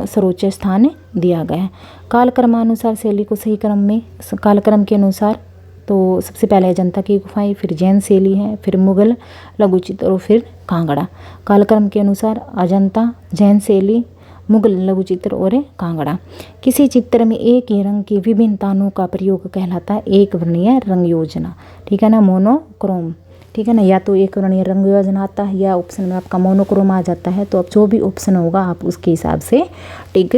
सर्वोच्च स्थान दिया गया है। कालक्रमानुसार शैली को सही क्रम में, कालक्रम के अनुसार तो सबसे पहले अजंता की गुफाएं, फिर जैन शैली है, फिर मुगल लघुचित्र और फिर कांगड़ा। कालक्रम के अनुसार अजंता, जैन शैली, मुगल लघुचित्र और कांगड़ा। किसी चित्र में एक ही रंग की विभिन्न तानों का प्रयोग कहलाता है एक वर्णीय रंग योजना। ठीक है ना, मोनोक्रोम। ठीक है ना, या तो एक वर्णीय रंग योजना आता है या ऑप्शन में आपका मोनोक्रोम आ जाता है। तो अब जो भी ऑप्शन होगा आप उसके हिसाब से टिक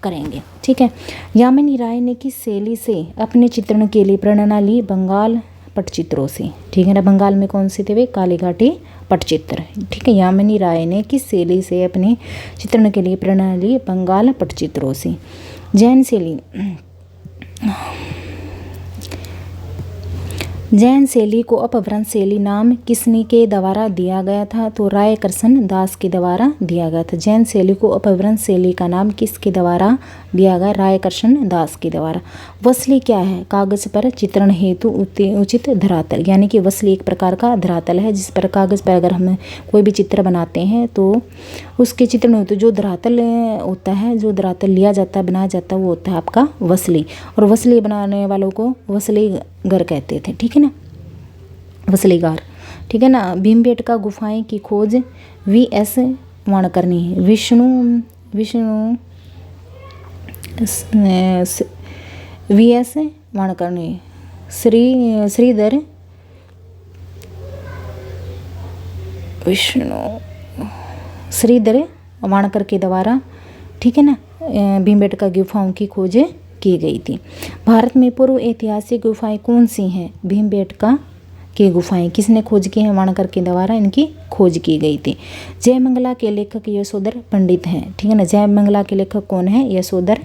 करेंगे। ठीक है, यामिनी राय ने किस शैली से अपने चित्रण के लिए प्रेरणा ली? बंगाल पटचित्रों से। ठीक है ना, बंगाल में कौन से थे वे? कालीघाटी पटचित्र। ठीक है, यामिनी राय ने किस शैली से अपने चित्रण के लिए प्रेरणा ली? बंगाल पटचित्रों से। जैन शैली, जैन शैली को अपभ्रंश शैली नाम किसने के द्वारा दिया गया था? तो रायकर्षण दास के द्वारा दिया गया था। जैन शैली को अपभ्रंश शैली का नाम किसके द्वारा दिया गया? रायकर्षण दास के द्वारा। वसली क्या है? कागज पर चित्रण हेतु उचित धरातल, यानी कि वसली एक प्रकार का धरातल है जिस पर कागज पर अगर हम कोई भी चित्र बनाते हैं तो उसके चित्रण हेतु जो धरातल होता है, जो धरातल लिया जाता है, बनाया जाता है, वो होता है आपका वसली। और वसली बनाने वालों को वसलीगर कहते थे। ठीक है ना, वसलीगार। ठीक है ना, भीमबेटका गुफाएं की खोज वी.एस. वाणकर ने, वी.एस. वाणकर ने, श्रीधर वाणकर के द्वारा, ठीक है ना, भीमबेटका गुफाओं की खोज की गई थी। भारत में पूर्व ऐतिहासिक गुफाएं कौन सी हैं? भीमबेटका की गुफाएं किसने खोज की हैं? वाणकर के द्वारा इनकी खोज की गई थी। जयमंगला के लेखक यशोधर पंडित हैं। ठीक है ना, जयमंगला के लेखक कौन है? यशोधर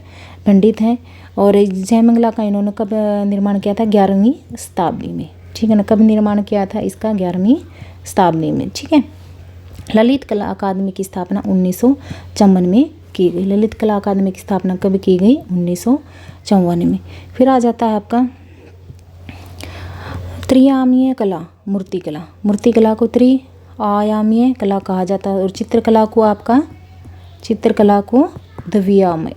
पंडित हैं। और जयमंगला का इन्होंने कब निर्माण किया था? 11वीं शताब्दी में। ठीक है ना, कब निर्माण किया था इसका? 11वीं शताब्दी में। ठीक है, ललित कला अकादमी की स्थापना 1954 में की गई। ललित कला अकादमी की स्थापना कब की गई? 1954 में। फिर आ जाता है आपका त्रिआयामीय कला, मूर्तिकला। मूर्तिकला को त्रिआयामीय कला कहा जाता है और चित्रकला को आपका, चित्रकला को द्विआयामी।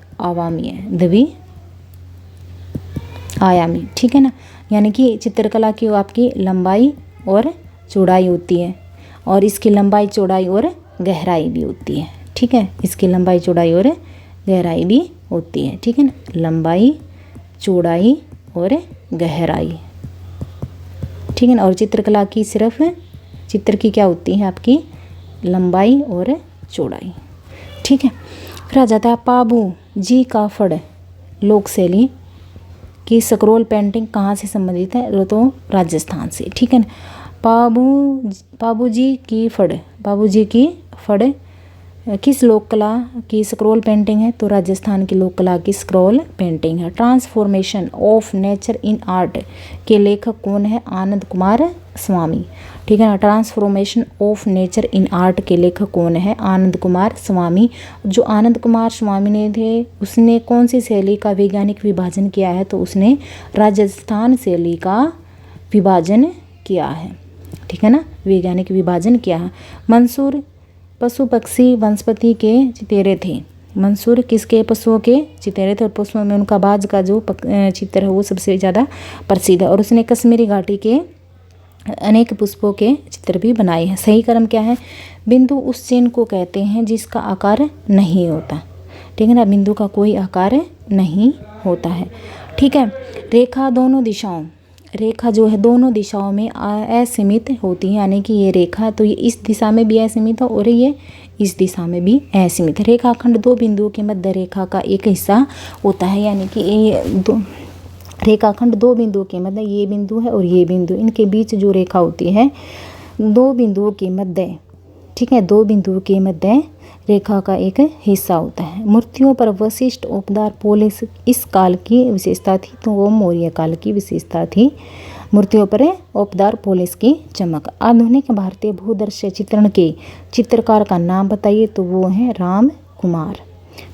ठीक है ना, यानी कि चित्रकला की आपकी लंबाई और चौड़ाई होती है और इसकी लंबाई, चौड़ाई और गहराई भी होती है। ठीक है, इसकी लंबाई, चौड़ाई और गहराई भी होती है। ठीक है ना, लंबाई, चौड़ाई और गहराई। ठीक है ना, और चित्रकला की सिर्फ चित्र की क्या होती है आपकी? लंबाई और चौड़ाई। ठीक है, फिर आ जाता है पाबू जी का फड़ लोक शैली की स्क्रोल पेंटिंग कहाँ से संबंधित है? तो राजस्थान से। ठीक है ना, पाबू जी की फड़ किस लोक कला की स्क्रोल पेंटिंग है? तो राजस्थान की लोक कला की स्क्रोल पेंटिंग है। Transformation of nature in art के लेखक कौन है? आनंद कुमार स्वामी। ठीक है ना, transformation of nature in art के लेखक कौन है? आनंद कुमार स्वामी। जो आनंद कुमार स्वामी ने थे उसने कौन सी शैली का वैज्ञानिक विभाजन किया है? तो उसने राजस्थान शैली का विभाजन किया है। ठीक है ना, वैज्ञानिक विभाजन किया है। मंसूर पशु पक्षी वनस्पति के चितेरे थे। मंसूर किसके पशुओं के चितेरे थे और पशुओं में उनका बाज का जो चित्र है वो सबसे ज़्यादा प्रसिद्ध है। और उसने कश्मीरी घाटी के अनेक पुष्पों के चित्र भी बनाए हैं। सही क्रम क्या है? बिंदु उस चिन्ह को कहते हैं जिसका आकार नहीं होता, ठीक है ना, बिंदु का कोई आकार नहीं होता है, ठीक है। रेखा दोनों दिशाओं, रेखा जो है दोनों दिशाओं में असीमित होती है, यानी कि ये रेखा तो ये इस दिशा में भी असीमित है और ये इस दिशा में भी असीमित है। रेखाखंड दो बिंदुओं के मध्य रेखा का एक हिस्सा होता है, यानी कि ये दो रेखाखंड दो बिंदुओं के मध्य, ये बिंदु है और ये बिंदु, इनके बीच जो रेखा होती है दो बिंदुओं के मध्य, ठीक है, दो बिंदुओं के मध्य रेखा का एक हिस्सा होता है। मूर्तियों पर वशिष्ठ उपदार पोलिस इस काल की विशेषता थी, तो वो मौर्य काल की विशेषता थी। मूर्तियों पर उपदार पोलिस की चमक। आधुनिक भारतीय भूदृश्य चित्रण के चित्रकार का नाम बताइए, तो वो है राम कुमार,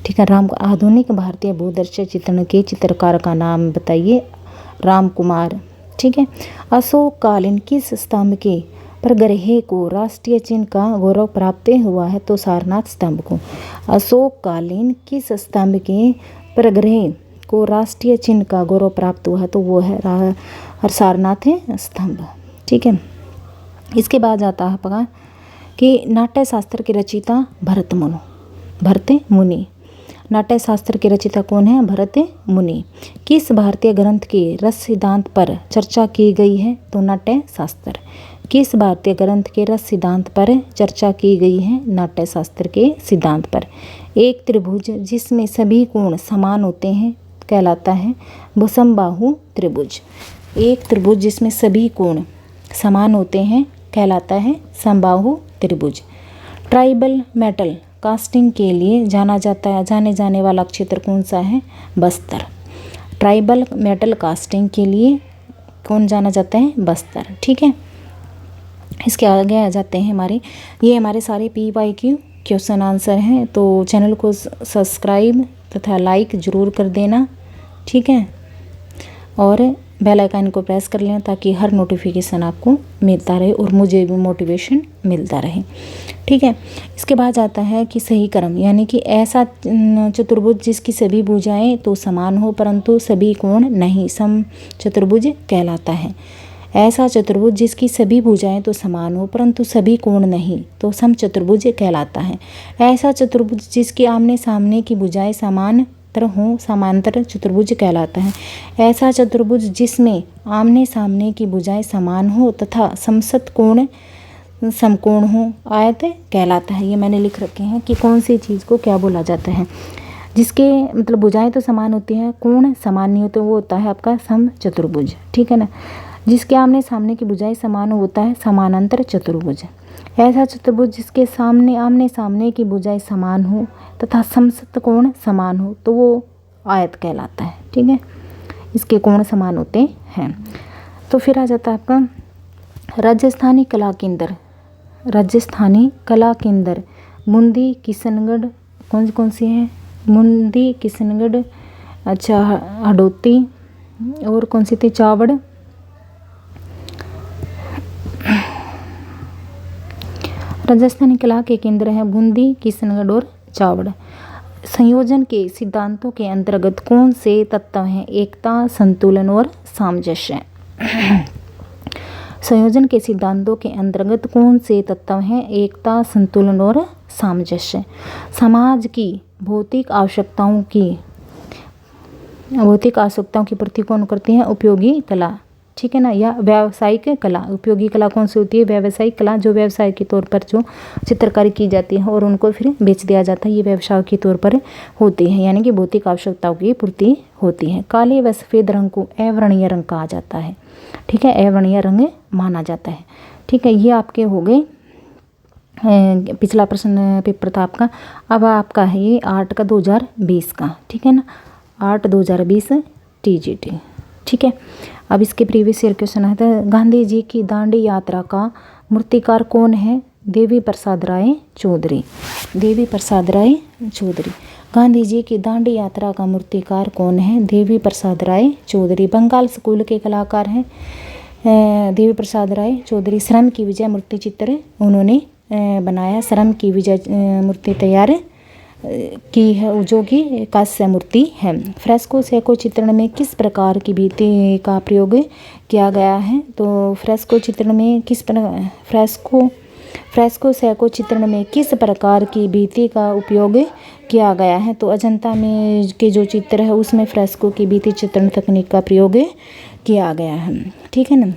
ठीक है। आधुनिक भारतीय भूदृश्य चित्रण के चित्रकार का नाम बताइए, राम कुमार, ठीक है। अशोक कालीन किस स्तंभ के प्रग्रह को राष्ट्रीय चिन्ह का गौरव प्राप्त हुआ है, तो सारनाथ स्तंभ को। अशोक कालीन किस स्तंभ के प्रग्रह को राष्ट्रीय चिन्ह का गौरव प्राप्त हुआ है, तो वो है सारनाथ स्तंभ, ठीक है। इसके बाद आता है आपका कि नाट्य शास्त्र के रचयिता भरत मुनि। नाट्य शास्त्र के रचयिता कौन है? भरत मुनि। किस भारतीय ग्रंथ के रस सिद्धांत पर चर्चा की गई है, तो नाट्य शास्त्र। किस भारतीय ग्रंथ के रस सिद्धांत पर चर्चा की गई है? नाट्य शास्त्र के सिद्धांत पर। एक त्रिभुज जिसमें सभी कोण समान होते हैं कहलाता है समबाहु त्रिभुज। एक त्रिभुज जिसमें सभी कोण समान होते हैं कहलाता है समबाहु त्रिभुज। ट्राइबल मेटल कास्टिंग के लिए जाने जाने वाला क्षेत्र कौन सा है? बस्तर। ट्राइबल मेटल कास्टिंग के लिए कौन जाना जाता है? बस्तर, ठीक है। इसके आगे आ जाते हैं हमारे सारे PYQ क्वेश्चन आंसर हैं, तो चैनल को सब्सक्राइब तथा लाइक ज़रूर कर देना, ठीक है, और बेल आइकन को प्रेस कर लेना ताकि हर नोटिफिकेशन आपको मिलता रहे और मुझे भी मोटिवेशन मिलता रहे, ठीक है। इसके बाद आता है कि सही क्रम, यानी कि ऐसा चतुर्भुज जिसकी सभी भुजाएं तो समान हो परंतु सभी कोण नहीं, सम चतुर्भुज कहलाता है। ऐसा चतुर्भुज जिसकी सभी भुजाएं तो समान हो परंतु सभी कोण नहीं, तो सम चतुर्भुज कहलाता है। ऐसा चतुर्भुज जिसके आमने सामने की भुजाएं समांतर हो, समांतर चतुर्भुज कहलाता है। ऐसा चतुर्भुज जिसमें आमने सामने की भुजाएं समान हो तथा समसत कोण समकोण हो, आयत कहलाता है। ये मैंने लिख रखे हैं कि कौन सी चीज़ को क्या बोला जाता है। जिसके मतलब भुजाएं तो समान होती हैं, कोण समान नहीं होते, वो होता है आपका सम चतुर्भुज, ठीक है ना। जिसके आमने सामने की भुजाएं समान होता है समानांतर चतुर्भुज। ऐसा चतुर्भुज जिसके आमने सामने की भुजाएं समान हो तथा समसत कोण समान हो, तो वो आयत कहलाता है, ठीक है। इसके कोण समान होते हैं। तो फिर आ जाता है आपका राजस्थानी कला केंद्र। राजस्थानी कला केंद्र मुंदी, किशनगढ़, कौन सी है? मुंदी, किशनगढ़, अच्छा हडोती, और कौन सी थी? चावड़। राजस्थानी कला के केंद्र हैं बूंदी, किशनगढ़ और चावड़। संयोजन के सिद्धांतों के अंतर्गत कौन से तत्व हैं? एकता, संतुलन और सामंजस्य। संयोजन के सिद्धांतों के अंतर्गत कौन से तत्व हैं? एकता, संतुलन और सामंजस्य। समाज की भौतिक आवश्यकताओं की पूर्ति कौन करती हैं? उपयोगी कला, ठीक है ना, या व्यावसायिक कला। उपयोगी कला कौन सी होती है? व्यावसायिक कला, जो व्यवसाय के तौर पर जो चित्रकारी की जाती है और उनको फिर बेच दिया जाता है, ये व्यवसाय के तौर पर होती है, यानी कि भौतिक आवश्यकताओं की पूर्ति होती है। काले व सफ़ेद रंग को अवर्णीय रंग कहा जाता है, ठीक है, अवर्णीय रंग माना जाता है, ठीक है। ये आपके हो गए पिछला प्रश्न पेपर था आपका। अब आपका है ये 8 का 2020 का, ठीक है ना, 8 2020 TGT, ठीक है। अब इसके प्रीवियस ईयर क्वेश्चन आता है गांधी जी की दांडी यात्रा का मूर्तिकार कौन है? देवी प्रसाद राय चौधरी। देवी प्रसाद राय चौधरी। गांधी जी की दांडी यात्रा का मूर्तिकार कौन है? देवी प्रसाद राय चौधरी। बंगाल स्कूल के कलाकार हैं देवी प्रसाद राय चौधरी। श्रम की विजय मूर्ति चित्र उन्होंने बनाया श्रम की विजय मूर्ति तैयार की है, जो कि कांस्य मूर्ति है। फ्रेस्को सैको चित्रण में किस प्रकार की भित्ति का प्रयोग किया गया है? तो फ्रेस्को चित्रण में फ्रेस्को सैको चित्रण में किस प्रकार की भित्ति का उपयोग किया गया है? तो अजंता में के जो चित्र है उसमें फ्रेस्को की भित्ति चित्रण तकनीक का प्रयोग किया गया है, ठीक है ना,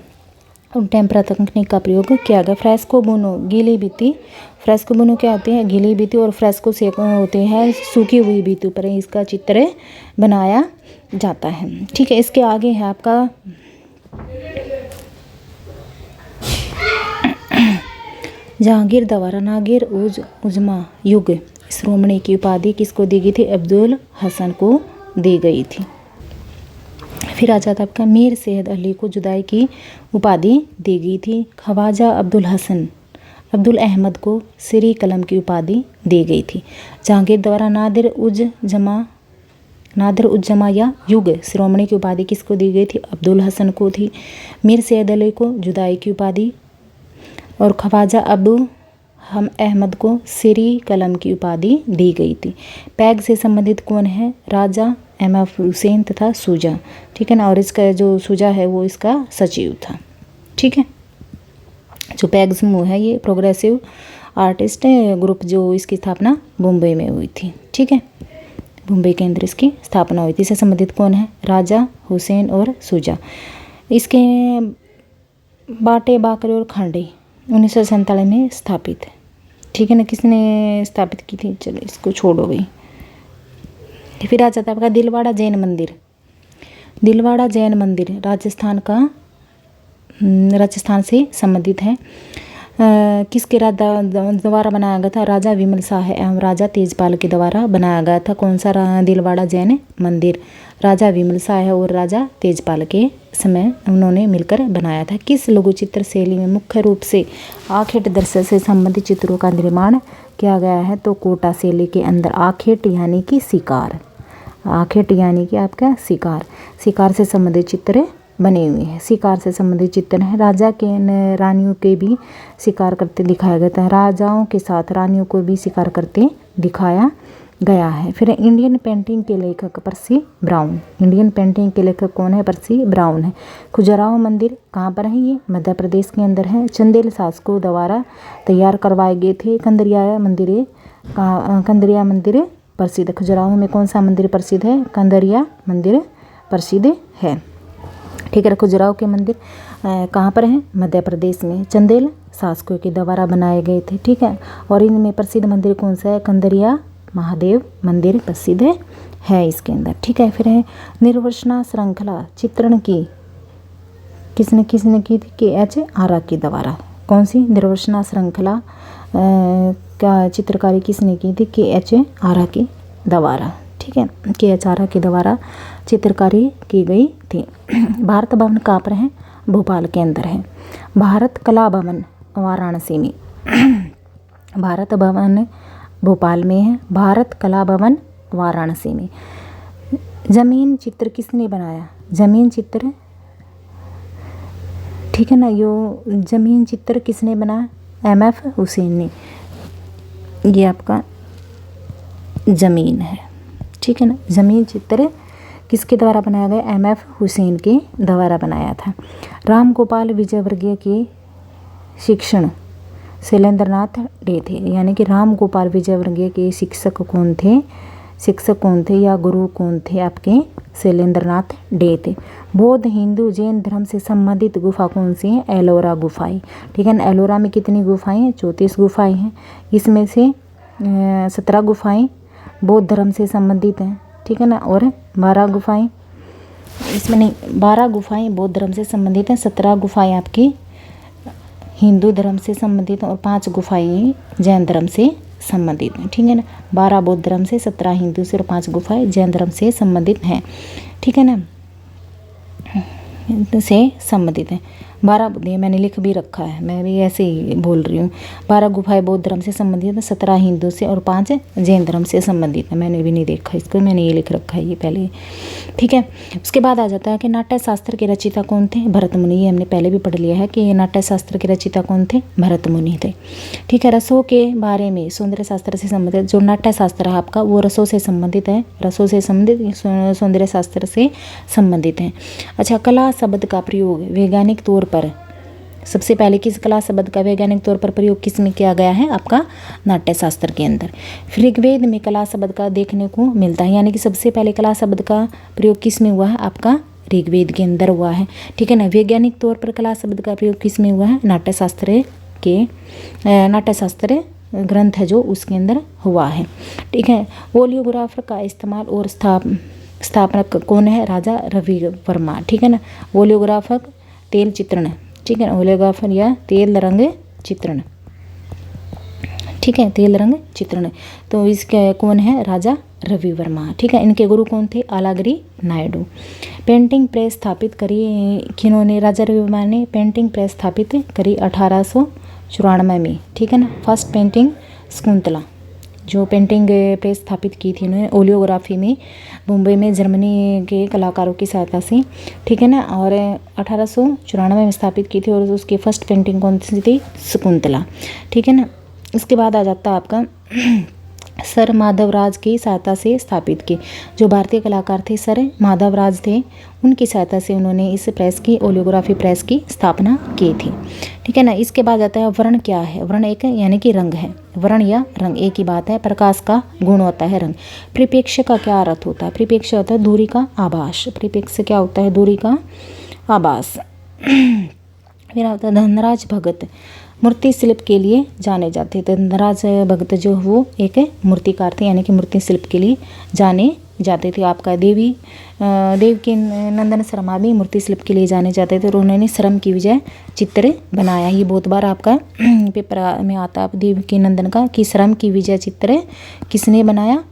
टेम्परा तकनीक का प्रयोग किया गया। फ्रेस्को बुनो गीली भित्ति, फ्रेस्को बुनो क्या होती है? गीली भित्ति, और फ्रेस्को सेको होते हैं सूखी हुई भित्ति पर इसका चित्र बनाया जाता है, ठीक है। इसके आगे है आपका जहांगीर द्वारा नागिर उजमा युग श्रोमणी की उपाधि किसको दी गई थी? अब्दुल हसन को दी गई थी। फिर आ जाता आपका मीर सैयद अली को जुदाई की उपाधि दी गई थी। ख्वाजा अब्दुल हसन अब्दुल अहमद को सिरी कलम की उपाधि दी गई थी। जहांगीर द्वारा नादिर उज जमा या युग श्रोमणी की उपाधि किसको दी गई थी? अब्दुल हसन को थी। मीर सैयद अली को जुदाई की उपाधि और ख्वाजा अब्दुल अहमद को सिरी कलम की उपाधि दी गई थी। पैग से संबंधित कौन है? राजा एमएफ हुसैन तथा सूजा, ठीक है ना, और इसका जो सूजा है वो इसका सचिव था, ठीक है। जो पैग समूह है ये प्रोग्रेसिव आर्टिस्ट ग्रुप, जो इसकी स्थापना मुंबई में हुई थी, ठीक है, मुंबई के अंदर इसकी स्थापना हुई थी। इससे संबंधित कौन है? राजा हुसैन और सूजा। इसके बाटे बाकरे और खांडे 1947 में स्थापित है, ठीक है ना। किसने स्थापित की थी? चलो इसको छोड़ो भाई। फिर आ जाता है आपका दिलवाड़ा जैन मंदिर। दिलवाड़ा जैन मंदिर राजस्थान से संबंधित है। किसके द्वारा बनाया गया था? राजा विमल शाह एवं राजा तेजपाल के द्वारा बनाया गया था। कौन सा दिलवाड़ा जैन मंदिर? राजा विमल शाह और राजा तेजपाल के समय उन्होंने मिलकर बनाया था। किस लघु चित्र शैली में मुख्य रूप से आखेट दृश्य से संबंधित चित्रों का निर्माण किया गया है? तो कोटा शैली के अंदर आखेट यानी कि शिकार, आखेट यानी कि आपका शिकार से संबंधित चित्र बने हुए हैं। शिकार से संबंधित चित्र है। राजा के रानियों के भी शिकार करते दिखाया गया था। राजाओं के साथ रानियों को भी शिकार करते दिखाया गया है। फिर इंडियन पेंटिंग के लेखक पर्सी ब्राउन। इंडियन पेंटिंग के लेखक कौन है? पर्सी ब्राउन है। खजुराहो मंदिर कहाँ पर है? ये मध्य प्रदेश के अंदर है। चंदेल शासकों द्वारा तैयार करवाए गए थे। कंदरिया मंदिर प्रसिद्ध। खजुराहो में कौन सा मंदिर प्रसिद्ध है? कंदरिया मंदिर प्रसिद्ध है, ठीक है। खजुराहो के मंदिर कहाँ पर है? मध्य प्रदेश में। चंदेल शासकों के द्वारा बनाए गए थे, ठीक है। और इनमें प्रसिद्ध मंदिर कौन सा है? कंदरिया महादेव मंदिर प्रसिद्ध है इसके अंदर, ठीक है। फिर है निर्वसना श्रृंखला चित्रण की किसने की थी? KH आरा के द्वारा। कौन सी निर्वसना श्रृंखला का चित्रकारी किसने की थी? KH आरा के द्वारा, ठीक है। KH आरा के द्वारा चित्रकारी की गई थी। भारत भवन कहाँ पर है? भोपाल के अंदर है। भारत कला भवन वाराणसी में। भारत भवन भोपाल में है। भारत कला भवन वाराणसी में। जमीन चित्र किसने बनाया? जमीन चित्र, ठीक है ना, यो जमीन चित्र किसने बनाया? MF हुसैन ने। ये आपका जमीन है, ठीक है ना। जमीन चित्र किसके द्वारा बनाया गया? MF हुसैन के द्वारा बनाया था। राम गोपाल विजयवर्गीय के शिक्षण शैलेंद्रनाथ डे थे, यानी कि राम गोपाल विजयवर्गीय के शिक्षक कौन थे या गुरु कौन थे? आपके शैलेंद्रनाथ डे थे। बौद्ध हिंदू जैन धर्म से संबंधित गुफा कौन सी है? एलोरा गुफाएं, ठीक है ना। एलोरा में कितनी गुफाएं हैं? 34 गुफाएं हैं। इसमें से 17 गुफाएं बौद्ध धर्म से संबंधित हैं, ठीक है ना, और 12 गुफाएं इसमें नहीं, 12 गुफाएं बौद्ध धर्म से संबंधित हैं, 17 गुफाएं आपकी हिंदू धर्म से संबंधित और 5 गुफाएं जैन धर्म से संबंधित हैं, ठीक है ना। 12 बौद्ध धर्म से, 17 हिंदू से और 5 गुफाएं जैन धर्म से संबंधित हैं, ठीक है ना, से संबंधित हैं। 12 बुद्धि मैंने लिख भी रखा है, मैं भी ऐसे ही बोल रही हूँ। 12 गुफाएं बौद्ध धर्म से संबंधित है, 17 हिंदू से और 5 जैन धर्म से संबंधित है। मैंने भी नहीं देखा इसको, मैंने ये लिख रखा है ये पहले, ठीक है। उसके बाद आ जाता है कि नाट्य शास्त्र के रचयिता कौन थे? भरत मुनि। ये हमने पहले भी पढ़ लिया है कि नाट्य शास्त्र के रचयिता कौन थे? भरत मुनि थे, ठीक है। रसों के बारे में सौंदर्य शास्त्र से संबंधित जो नाट्य शास्त्र है आपका, वो रसों से संबंधित है, रसों से संबंधित सौंदर्य शास्त्र से संबंधित है। अच्छा, कला शब्द का प्रयोग वैज्ञानिक तौर पर सबसे पहले किस कला शब्द का वैज्ञानिक तौर पर प्रयोग किस में किया गया है? आपका नाट्य शास्त्र के अंदर। फिर ऋग्वेद में कला शब्द का देखने को मिलता है, यानी कि सबसे पहले कला शब्द का प्रयोग किस में हुआ है? आपका ऋग्वेद के अंदर हुआ है, ठीक है ना। वैज्ञानिक तौर पर कला शब्द का प्रयोग किस में हुआ है? नाट्य शास्त्र ग्रंथ है जो उसके अंदर हुआ है, ठीक है। ओलियोग्राफर का इस्तेमाल और स्थापनक कौन है? राजा रवि वर्मा, ठीक है ना। ओलियोग्राफर तेल चित्रण, ठीक है, ओलियोग्राफर या तेल रंग चित्रण, ठीक है, तेल रंग चित्रण। तो इसके कौन है? राजा रवि वर्मा, ठीक है। इनके गुरु कौन थे? आलागिरी नायडू। पेंटिंग प्रेस स्थापित करी किन्होंने? राजा रवि वर्मा ने पेंटिंग प्रेस स्थापित करी 1894 में, ठीक है ना। फर्स्ट पेंटिंग शकुंतला, जो पेंटिंग प्रेस स्थापित की थी उन्होंने ओलियोग्राफी में मुंबई में जर्मनी के कलाकारों की सहायता से, ठीक है ना। और 1894 में स्थापित की थी और उसकी फर्स्ट पेंटिंग कौन सी थी? शकुंतला, ठीक है ना। इसके बाद आ जाता है आपका सर माधवराज की सहायता से स्थापित की। जो भारतीय कलाकार थे सर माधवराज थे, उनकी सहायता से उन्होंने इस प्रेस की, ओलियोग्राफी प्रेस की स्थापना की थी, ठीक है ना। इसके बाद आता है वर्ण क्या है? वर्ण एक यानी कि रंग है, वर्ण या रंग एक ही बात है। प्रकाश का गुण होता है रंग। परिप्रेक्ष्य का क्या अर्थ होता है? परिप्रेक्ष्य होता है दूरी का आभास। परिप्रेक्ष्य क्या होता है? दूरी का आभास। फिर आता है धनराज भगत, मूर्ति शिल्प के लिए जाने जाते थे। धनराज भगत जो वो एक मूर्तिकार थे, यानी कि मूर्ति शिल्प के लिए जाने जाते थे। आपका देवकी नंदन शर्मा भी मूर्ति शिल्प के लिए जाने जाते थे और उन्होंने श्रम की विजय चित्र बनाया। ये बहुत बार आपका पेपर में आता है देवकी नंदन का कि श्रम की विजय चित्र किसने बनाया?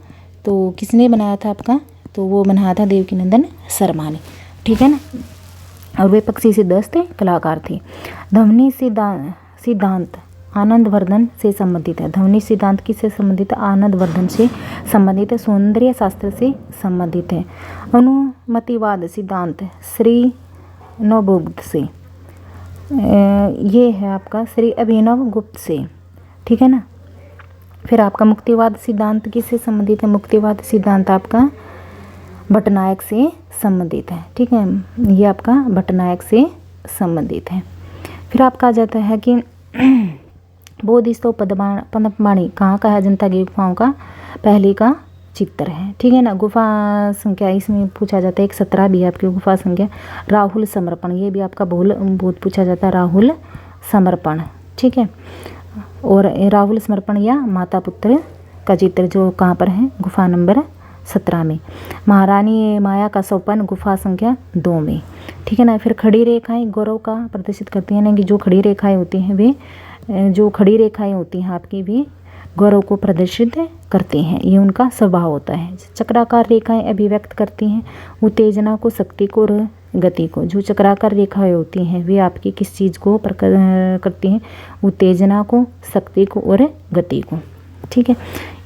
तो किसने बनाया था आपका? तो वो बनाया था देवकी नंदन शर्मा ने, ठीक है ना। और वे पक्षी सिद्धस्त कलाकार थे। ध्वनि सिद्धांत आनंदवर्धन से संबंधित है। ध्वनि सिद्धांत किससे संबंधित है? आनंदवर्धन से संबंधित है। सौंदर्य शास्त्र से संबंधित है। अनुमतिवाद सिद्धांत श्री नवगुप्त से, ये है आपका श्री अभिनव गुप्त से, ठीक है ना। फिर आपका मुक्तिवाद सिद्धांत किससे संबंधित है? मुक्तिवाद सिद्धांत आपका भट्टनायक से संबंधित है, ठीक है। ये आपका भट्टनायक से संबंधित है। फिर आपका आ जाता है कि बोधिस्तव पद्मपाणि कहाँ का है? अजंता की गुफाओं का पहले का चित्र है, ठीक है ना। गुफा संख्या इसमें पूछा जाता है, एक 17 भी है आपकी गुफा संख्या। राहुल समर्पण, ये भी आपका बहुत पूछा जाता है, राहुल समर्पण, ठीक है। और राहुल समर्पण या माता पुत्र का चित्र जो कहाँ पर है? गुफा नंबर 17 में। महारानी माया का सोपान गुफा संख्या 2 में, ठीक है ना। फिर खड़ी रेखाएं गौरव का प्रदर्शित करती हैं, ना कि जो खड़ी रेखाएं होती हैं वे आपकी भी गौरव को प्रदर्शित करती हैं, ये उनका स्वभाव होता है। चक्राकार रेखाएं अभिव्यक्त करती हैं उत्तेजना को, शक्ति को और गति को। जो चक्राकार रेखाएं होती हैं वे आपकी किस चीज़ को करती हैं? उत्तेजना को, शक्ति को और गति को, ठीक है।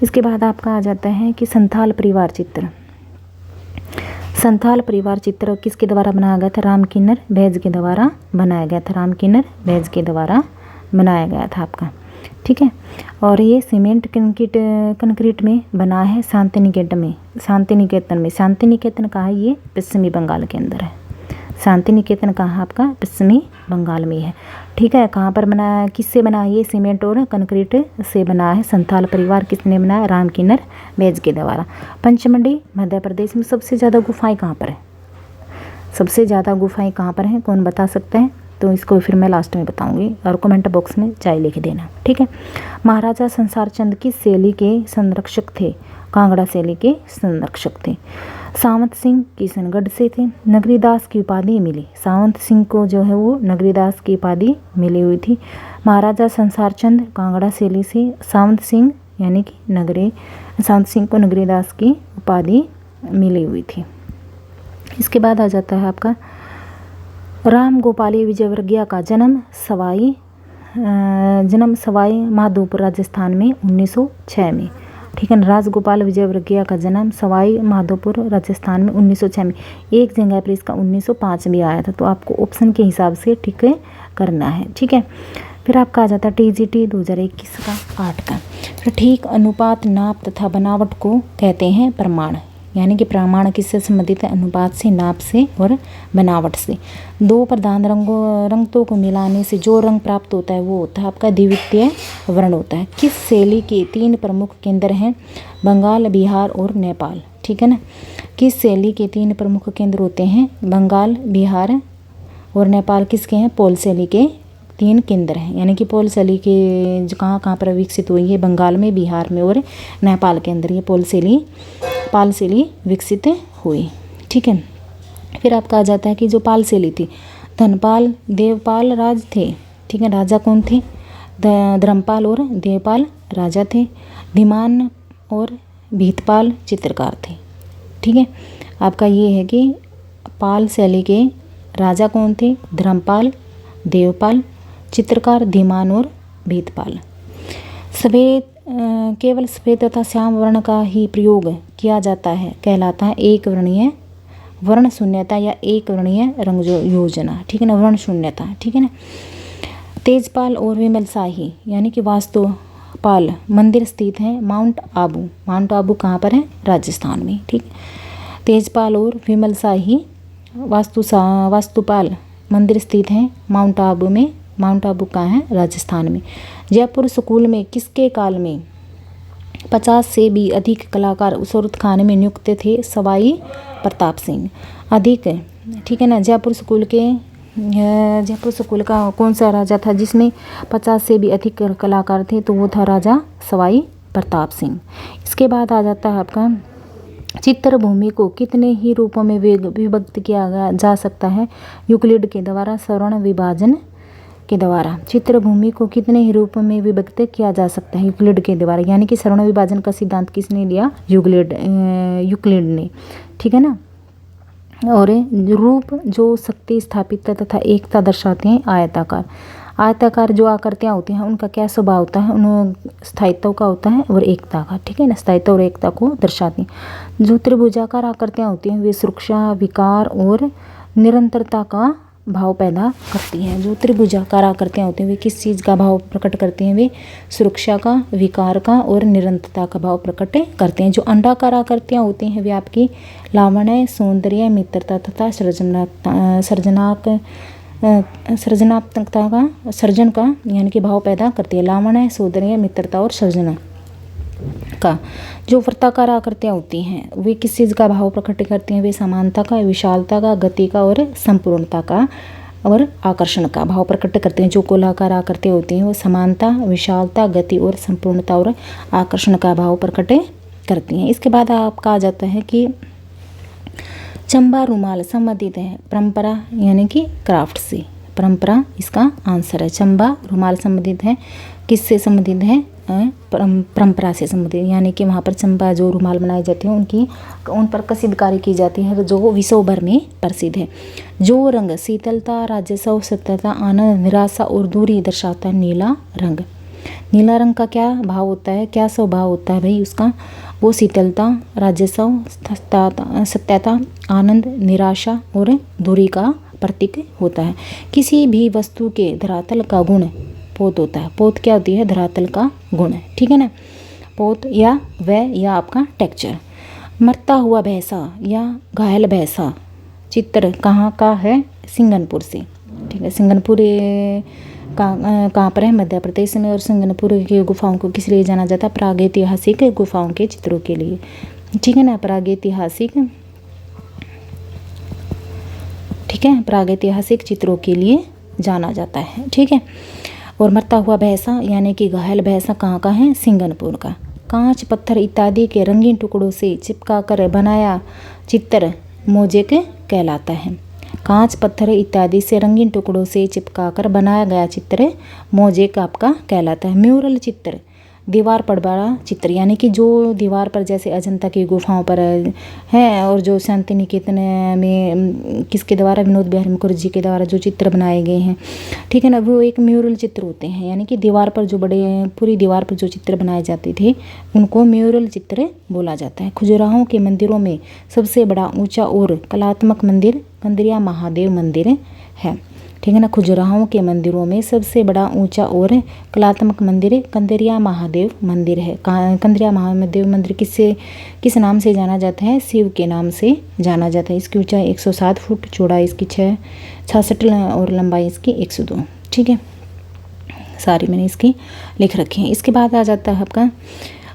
इसके बाद आपका आ जाता है कि संथाल परिवार चित्र। संथाल परिवार चित्र किसके द्वारा बनाया गया था? राम किन्नर बैज के द्वारा बनाया गया था। राम किन्नर बैज के द्वारा बनाया गया था आपका, ठीक है। और ये सीमेंट कंक्रीट में बना है शांति निकेतन में। शांति निकेतन कहाँ है? ये पश्चिमी बंगाल के अंदर है। शांति निकेतन कहाँ आपका? पश्चिमी बंगाल में है, ठीक है। कहाँ पर बनाया है? किससे बना है? ये सीमेंट और कंक्रीट से बना है। संथाल परिवार किसने बनाया? राम किन्नर बैज के द्वारा। पंचमढ़ी मध्य प्रदेश में सबसे ज़्यादा गुफाएं कहाँ पर है? सबसे ज़्यादा गुफाएं कहाँ पर हैं? कौन बता सकता है? तो इसको फिर मैं लास्ट में बताऊंगी और कमेंट बॉक्स में चाय लिख देना, ठीक है। महाराजा संसार चंद किस शैली के संरक्षक थे? कांगड़ा शैली के संरक्षक थे। सावंत सिंह किशनगढ़ से थे। नगरीदास की उपाधि मिली। सावंत सिंह को जो है वो नगरीदास की उपाधि मिली हुई थी। महाराजा संसार चंद कांगड़ा शैली से, सावंत सिंह यानी कि सावंत सिंह को नगरीदास की उपाधि मिली हुई थी। इसके बाद आ जाता है आपका राम गोपाली विजयवर्गीय का जन्म सवाई माधोपुर राजस्थान में 1906 में। ठीक है ना। राजगोपाल विजयवर्गीय का जन्म सवाई माधोपुर राजस्थान में 1906 में। एक जगह पर इसका 1905 भी आया था, तो आपको ऑप्शन के हिसाब से ठीक है करना है। ठीक है। फिर आपका आ जाता है TGT 2021 का 8 का। फिर ठीक अनुपात, नाप तथा बनावट को कहते हैं प्रमाण। यानी कि प्रमाण किससे संबंधित है? अनुपात से, नाप से और बनावट से। दो प्रधान रंगों को मिलाने से जो रंग प्राप्त होता है वो होता है आपका द्वितीय वर्ण होता है। किस शैली के 3 प्रमुख केंद्र हैं? बंगाल, बिहार और नेपाल। ठीक है ना। किस शैली के 3 प्रमुख केंद्र होते हैं? बंगाल, बिहार और नेपाल किसके हैं? पौल शैली के 3 केंद्र हैं। यानी कि पौल शैली के जो कहाँ पर विकसित हुई है? बंगाल में, बिहार में और नेपाल के अंदर ये पाल शैली विकसित हुई। ठीक है। फिर आपका आ जाता है कि जो पाल शैली थी, धनपाल, देवपाल राज थे। ठीक है। राजा कौन थे? धर्मपाल और देवपाल राजा थे। धीमान और भीतपाल चित्रकार थे। ठीक है। आपका ये है कि पाल शैली के राजा कौन थे? धर्मपाल, देवपाल, चित्रकार धीमान और भीतपाल। केवल सफ़ेद तथा श्याम वर्ण का ही प्रयोग किया जाता है, कहलाता है एक वर्णीय वर्ण शून्यता या एक वर्णीय रंग योजना। ठीक है ना। वर्ण शून्यता। ठीक है ना। तेजपाल और विमल शाही यानी कि वास्तुपाल मंदिर स्थित है माउंट आबू। माउंट आबू कहाँ पर है? राजस्थान में। ठीक। तेजपाल और विमल शाही वास्तुपाल मंदिर स्थित है माउंट आबू में। माउंट आबू कहाँ है? राजस्थान में। जयपुर स्कूल में किसके काल में 50 से भी अधिक कलाकार सूरत खाने में नियुक्त थे? सवाई प्रताप सिंह अधिक। ठीक है ना। जयपुर स्कूल का कौन सा राजा था जिसमें 50 से भी अधिक कलाकार थे? तो वो था राजा सवाई प्रताप सिंह। इसके बाद आ जाता है आपका चित्रभूमि को कितने ही रूपों में विभक्त किया जा सकता है? यूक्लिड के द्वारा, सवर्ण विभाजन के द्वारा। चित्रभूमि को कितने ही रूपों में विभक्त किया जा सकता है? यूक्लिड के द्वारा। यानी कि सवर्ण विभाजन का सिद्धांत किसने लिया? यूक्लिड ने। ठीक है ना। और रूप जो शक्ति, स्थापित तथा एकता दर्शाते हैं आयताकार। आयताकार जो आकृतियाँ होती हैं उनका क्या स्वभाव होता है? उन स्थायित्व का होता है और एकता का। ठीक है ना। स्थायित्व और एकता को दर्शाती हैं। जो त्रिभुजाकार आकृतियाँ होती हैं वे सुरक्षा, विकार और निरंतरता का भाव पैदा करती हैं। जो त्रिभुजाकार आकृतियाँ होती हैं वे किस चीज़ का भाव प्रकट करती हैं? वे सुरक्षा का, विकार का और निरंतरता का भाव प्रकट करते हैं। जो अंडाकार आकृतियाँ होती हैं वे आपकी लावण्य, सौंदर्य, मित्रता तथा सर्जन का यानी कि भाव पैदा करती है। लावण्य, सौंदर्य, मित्रता और सर्जन का। जो वृत्ताकार आकृतियाँ होती हैं वे किस चीज़ का भाव प्रकट करती हैं? वे समानता का, विशालता का, गति का और संपूर्णता का और आकर्षण का भाव प्रकट करते हैं। जो गोलाकार आकृतियाँ होती हैं वो समानता, विशालता, गति और संपूर्णता और आकर्षण का भाव प्रकट करती हैं। इसके बाद आपका आ जाता है कि चंबा रुमाल संबंधित है परंपरा यानी कि क्राफ्ट से। परंपरा इसका आंसर है। चंबा रुमाल संबंधित है किससे संबंधित है? परंपरा से संबंधित। यानी कि वहाँ पर चंबा जो रुमाल बनाए जाते हैं उन पर कसीदकारी की जाती है जो विश्व भर में प्रसिद्ध है। जो रंग शीतलता, राजस्व, सत्यता, आनंद, निराशा और दूरी दर्शाता है? नीला रंग। नीला रंग का क्या भाव होता है? क्या स्वभाव होता है भाई उसका? वो शीतलता, राजस्व, सत्यता, आनंद, निराशा और दूरी का प्रतीक होता है। किसी भी वस्तु के धरातल का गुण पोत होता है। पोत क्या होती है? धरातल का गुण। ठीक है ना। पोत या वह या आपका टेक्चर। मरता हुआ भैंसा या घायल भैंसा चित्र कहाँ का है? सिंगनपुर से। ठीक है। सिंगनपुर कहाँ पर है? मध्य प्रदेश में। और सिंगनपुर की गुफाओं को किस लिए जाना जाता है? प्रागैतिहासिक गुफाओं के चित्रों के लिए। ठीक है ना। प्रागैतिहासिक चित्रों के लिए जाना जाता है। ठीक है। और मरता हुआ भैंसा यानी कि घायल भैंसा कहाँ का है? सिंगनपुर का। कांच, पत्थर इत्यादि के रंगीन टुकड़ों से चिपकाकर बनाया चित्र मोज़ेक कहलाता है। कांच, पत्थर इत्यादि से रंगीन टुकड़ों से चिपकाकर बनाया गया चित्र मोज़ेक आपका कहलाता है। म्यूरल चित्र दीवार पर बड़ा चित्र, यानी कि जो दीवार पर जैसे अजंता की गुफाओं पर है और जो शांति निकेतन में किसके द्वारा, विनोद बिहारी मुखर्जी के द्वारा जो चित्र बनाए गए हैं, ठीक है ना, वो एक म्यूरल चित्र होते हैं। यानी कि दीवार पर जो बड़े पूरी दीवार पर जो चित्र बनाए जाते थे उनको म्यूरल चित्र बोला जाता है। खजुराहो के मंदिरों में सबसे बड़ा ऊंचा और कलात्मक मंदिर कंदरिया महादेव मंदिर है, ठीक है ना। खजुराहो के मंदिरों में सबसे बड़ा ऊंचा और कलात्मक मंदिर कंदरिया महादेव मंदिर है। कंदरिया महादेव मंदिर किस नाम से जाना जाता है? शिव के नाम से जाना जाता है। इसकी ऊंचाई 107 फुट, चौड़ाई इसकी 66 और लंबाई इसकी 102, ठीक है। सारी मैंने इसकी लिख रखी है। इसके बाद आ जाता है आपका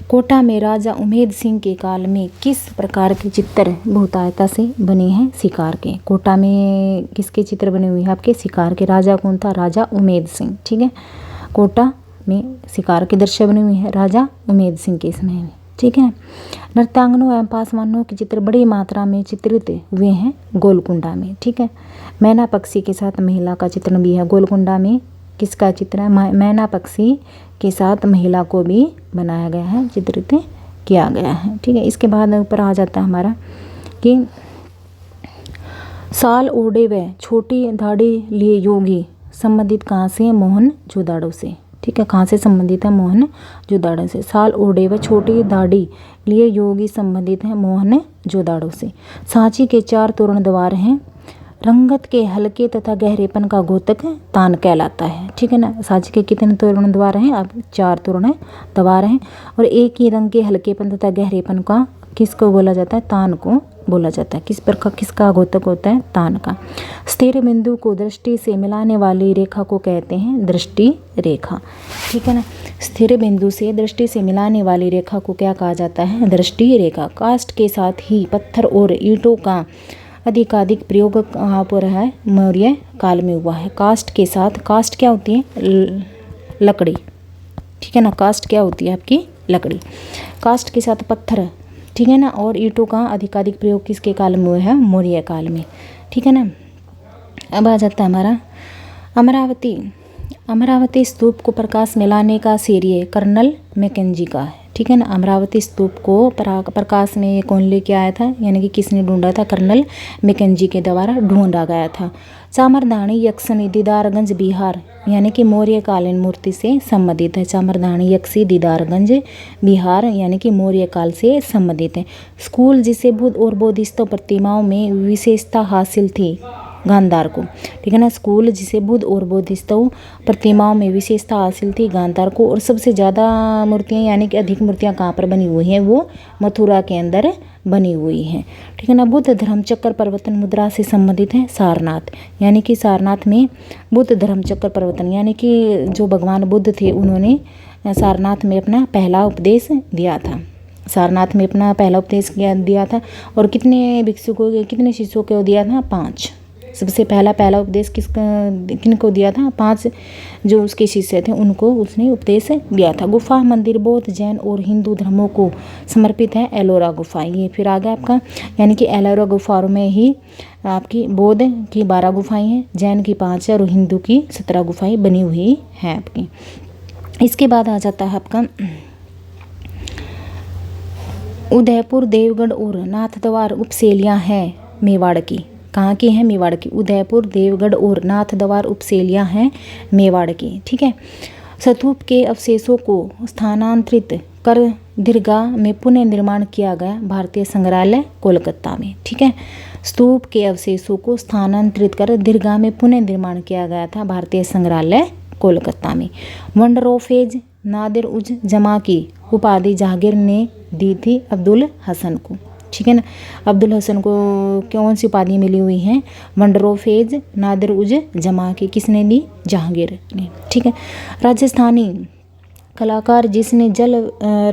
कोटा में राजा उमेद सिंह के काल में किस प्रकार के चित्र बहुतायता से बने हैं? शिकार के। कोटा में किसके चित्र बने हुए हैं आपके? शिकार के। राजा कौन था? राजा उमेद सिंह, ठीक है। कोटा में शिकार के दृश्य बने हुए हैं राजा उमेद सिंह के समय में, ठीक है। नृत्यांगनों एवं पासवानों के चित्र बड़ी मात्रा में चित्रित हुए हैं गोलकुंडा में, ठीक है। मैना पक्षी के साथ महिला का चित्रण भी है गोलकुंडा में। किसका चित्र है? मैना पक्षी के साथ महिला को भी बनाया गया है, चित्रित किया गया है, ठीक है। इसके बाद ऊपर आ जाता है हमारा कि साल ओढ़े व छोटी दाढ़ी लिए योगी संबंधित कहाँ से? मोहन जोदाड़ो से, ठीक है। कहाँ से संबंधित है? मोहन जोदाड़ो से। साल ओढ़े व छोटी दाढ़ी लिए योगी संबंधित है मोहन जोदाड़ो से। सांची के 4 तोरण द्वार हैं। रंगत के हल्के तथा गहरेपन का घोतक तान कहलाता है, ठीक है ना। सांची के कितने तोरण द्वार हैं? अब 4 तोरण द्वार हैं। और एक ही रंग के हल्केपन तथा गहरेपन का किसको बोला जाता है? तान को बोला जाता है। किस प्रकार किसका घोतक होता है? तान का। स्थिर बिंदु को दृष्टि से मिलाने वाली रेखा को कहते हैं दृष्टि रेखा, ठीक है ना। स्थिर बिंदु से दृष्टि से मिलाने वाली रेखा को क्या कहा जाता है? दृष्टि रेखा। काष्ठ के साथ ही पत्थर और ईंटों का अधिकाधिक प्रयोग कहाँ पर है? मौर्य काल में हुआ है। काष्ठ के साथ, काष्ठ क्या होती है? लकड़ी, ठीक है ना। काष्ठ क्या होती है आपकी? लकड़ी। काष्ठ के साथ पत्थर, ठीक है ना, और ईंटों का अधिकाधिक प्रयोग किसके काल में हुआ है? मौर्य काल में, ठीक है ना। अब आ जाता है हमारा अमरावती स्तूप को प्रकाश में लाने का श्रेय कर्नल मैकेंजी का है, ठीक है ना। अमरावती स्तूप को प्रकाश में कौन लेके आया था, यानी कि किसने ढूंढा था? कर्नल मैकेंजी के द्वारा ढूंढा गया था। चामरदानी यक्षिणी दीदारगंज बिहार, यानी कि मौर्यकालीन मूर्ति से संबंधित है। चामरदानी यक्षी दीदारगंज बिहार, यानी कि मौर्य काल से संबंधित है। स्कूल जिसे बुद्ध और बोधिसत्व प्रतिमाओं में विशेषता हासिल थी गांधार को, ठीक है ना। स्कूल जिसे बुद्ध और बोधिसत्व प्रतिमाओं में विशेषता हासिल थी गांधार को। और सबसे ज़्यादा मूर्तियाँ, यानी कि अधिक मूर्तियाँ कहाँ पर बनी हुई हैं? वो मथुरा के अंदर बनी हुई हैं, ठीक है ना। बुद्ध धर्म चक्र प्रवर्तन मुद्रा से संबंधित है सारनाथ, यानी कि सारनाथ में बुद्ध धर्म चक्र प्रवर्तन, यानी कि जो भगवान बुद्ध थे उन्होंने सारनाथ में अपना पहला उपदेश दिया था। सारनाथ में अपना पहला उपदेश दिया था। और कितने भिक्षुकों को, कितने शिष्यों को दिया था? 5। सबसे पहला उपदेश किनको दिया था? 5 जो उसके शिष्य थे उनको उसने उपदेश दिया था। गुफा मंदिर बौद्ध, जैन और हिंदू धर्मों को समर्पित है। एलोरा गुफा, ये फिर आ गया आपका, यानी कि एलोरा गुफाओं में ही आपकी बौद्ध की 12 गुफाएं हैं, जैन की 5 है और हिंदू की 17 गुफाएं बनी हुई हैं आपकी। इसके बाद आ जाता है आपका उदयपुर, देवगढ़ और नाथद्वार उपशैलियाँ हैं मेवाड़ की। कहाँ की हैं? मेवाड़ की। उदयपुर, देवगढ़ और नाथद्वार उपशैलियाँ हैं मेवाड़ की, ठीक है। स्तूप के अवशेषों को स्थानांतरित कर दीर्घा में पुनः निर्माण किया गया भारतीय संग्रहालय कोलकाता में, ठीक है। स्तूप के अवशेषों को स्थानांतरित कर दीर्घा में पुनः निर्माण किया गया था भारतीय संग्रहालय कोलकाता में। वंडर ऑफ एज नादिर उज जमा की उपाधि जहांगीर ने दी थी अब्दुल हसन को, ठीक है ना। अब्दुल हसन को कौन सी उपाधि मिली हुई है? वंडर ऑफ एज नादिर उज जमा की किसने दी? जहांगीर ने, ठीक है। राजस्थानी कलाकार जिसने जल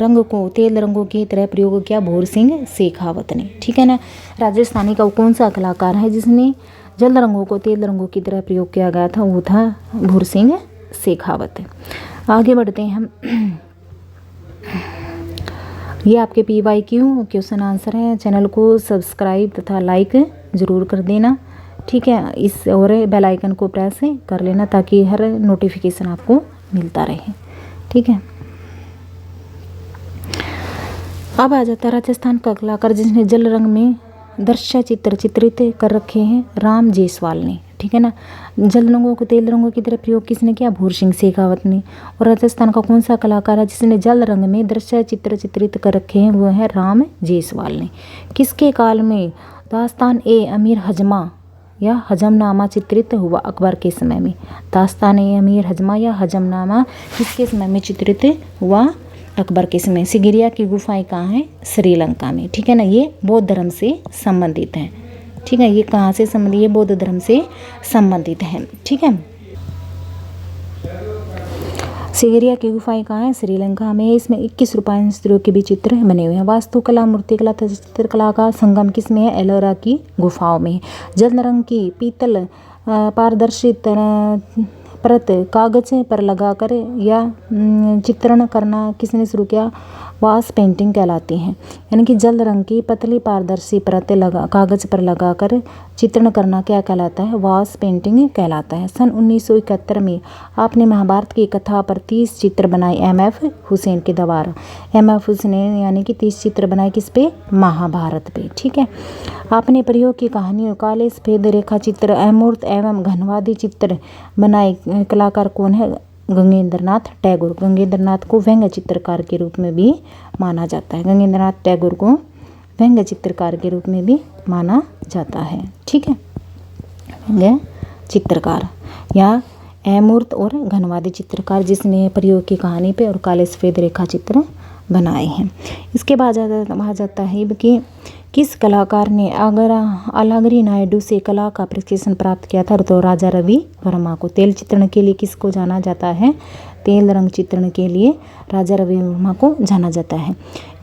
रंग को तेल रंगों की तरह प्रयोग किया? भूर सिंह शेखावत ने, ठीक है ना। राजस्थानी का कौन सा कलाकार है जिसने जल रंगों को तेल रंगों की तरह प्रयोग किया गया था? वो था भूर सिंह शेखावत। आगे बढ़ते हैं हम। ये आपके PYQ क्वेश्चन आंसर है। चैनल को सब्सक्राइब तथा लाइक ज़रूर कर देना, ठीक है। इस और बेल आइकन को प्रेस कर लेना ताकि हर नोटिफिकेशन आपको मिलता रहे, ठीक है। अब आ जाता है राजस्थान का कलाकार जिसने जल रंग में दृश्य चित्र चित्रित कर रखे हैं, राम जायसवाल ने। ठीक है ना। जल रंगों को तेल रंगों की तरह प्रयोग किसने किया? भूर सिंह शेखावत ने। और राजस्थान का कौन सा कलाकार है जिसने जल रंग में दृश्य चित्र चित्रित कर रखे हैं? वो है राम जायसवाल ने। किसके काल में दास्तान ए अमीर हजमा या हजमनामा चित्रित हुआ? अकबर के समय में। दास्तान ए अमीर हजमा या हजमनामा किसके समय में चित्रित हुआ? अकबर के समय। सिगिरिया की गुफाएं कहाँ हैं? श्रीलंका में। ठीक है ना। ये बौद्ध धर्म से संबंधित है। ठीक है। ये कहाँ से संबंधित? ये बौद्ध धर्म से संबंधित है। ठीक है। सिगिरिया की गुफाएं कहाँ है? श्रीलंका में। इसमें 21 रूपायन स्त्रियों के भी चित्र बने हुए हैं। वास्तुकला, मूर्तिकला तथा चित्रकला का संगम किसमें है? एलोरा की गुफाओं में। जल रंग की पीतल पारदर्शी परत कागज पर लगाकर या चित्रण करना किसने शुरू किया? वास पेंटिंग कहलाती हैं। यानी कि जल रंग की पतली पारदर्शी परत कागज पर लगाकर चित्रण करना क्या कहलाता है? वास पेंटिंग कहलाता है। सन 1971 में आपने महाभारत की कथा पर 30 चित्र बनाए MF हुसैन के द्वारा। MF हुसैन यानी कि 30 चित्र बनाए किस पे? महाभारत पे। ठीक है। आपने प्रयोग की कहानियों काले सफेद रेखा चित्र, अमूर्त एवं घनवादी चित्र बनाए कलाकार कौन है? गंगेंद्र नाथ टैगोर। गंगेंद्र नाथ को व्यंग्य चित्रकार के रूप में भी माना जाता है। गंगेंद्र नाथ टैगोर को व्यंग्य चित्रकार के रूप में भी माना जाता है। ठीक है। व्यंग्य चित्रकार या अमूर्त और घनवादी चित्रकार जिसने प्रयोग की कहानी पे और काले सफेद रेखा चित्र बनाए हैं। इसके बाद आ जाता है कि किस कलाकार ने अलागिरी नायडू से कला का प्रशिक्षण प्राप्त किया था? तो राजा रवि वर्मा को। तेल चित्रण के लिए किसको जाना जाता है? तेल रंग चित्रण के लिए राजा रवि वर्मा को जाना जाता है।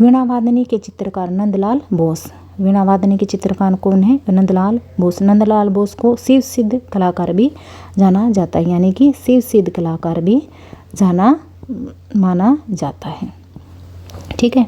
वीणा वादनी के चित्रकार नंदलाल बोस। वीणा वादनी के चित्रकार कौन है? नंदलाल बोस। नंदलाल बोस को शिव सिद्ध कलाकार भी जाना जाता है, यानी कि शिव सिद्ध कलाकार भी माना जाता है। ठीक है।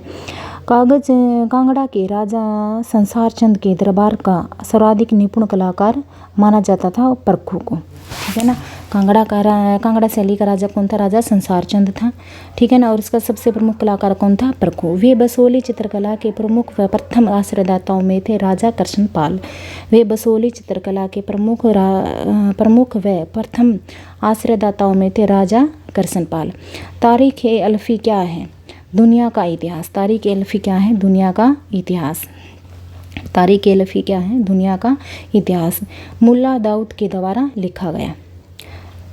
कांगड़ा के राजा संसार चंद के दरबार का सर्वाधिक निपुण कलाकार माना जाता था परखू को। ठीक है ना। कांगड़ा शैली का राजा कौन था? राजा संसार चंद था। ठीक है ना। और इसका सबसे प्रमुख कलाकार कौन था? परखू। वे बसोली चित्रकला के प्रमुख व प्रथम आश्रयदाताओं में थे राजा कृष्णपाल। वे बसोली चित्रकला के प्रमुख व प्रथम आश्रयदाताओं में थे राजा कृष्णपाल। तारीख ए अल्फी क्या है? दुनिया का इतिहास। तारीख ए अल्फी क्या है? दुनिया का इतिहास। तारीख ए अल्फी क्या है? दुनिया का इतिहास। मुल्ला दाऊद के द्वारा लिखा गया।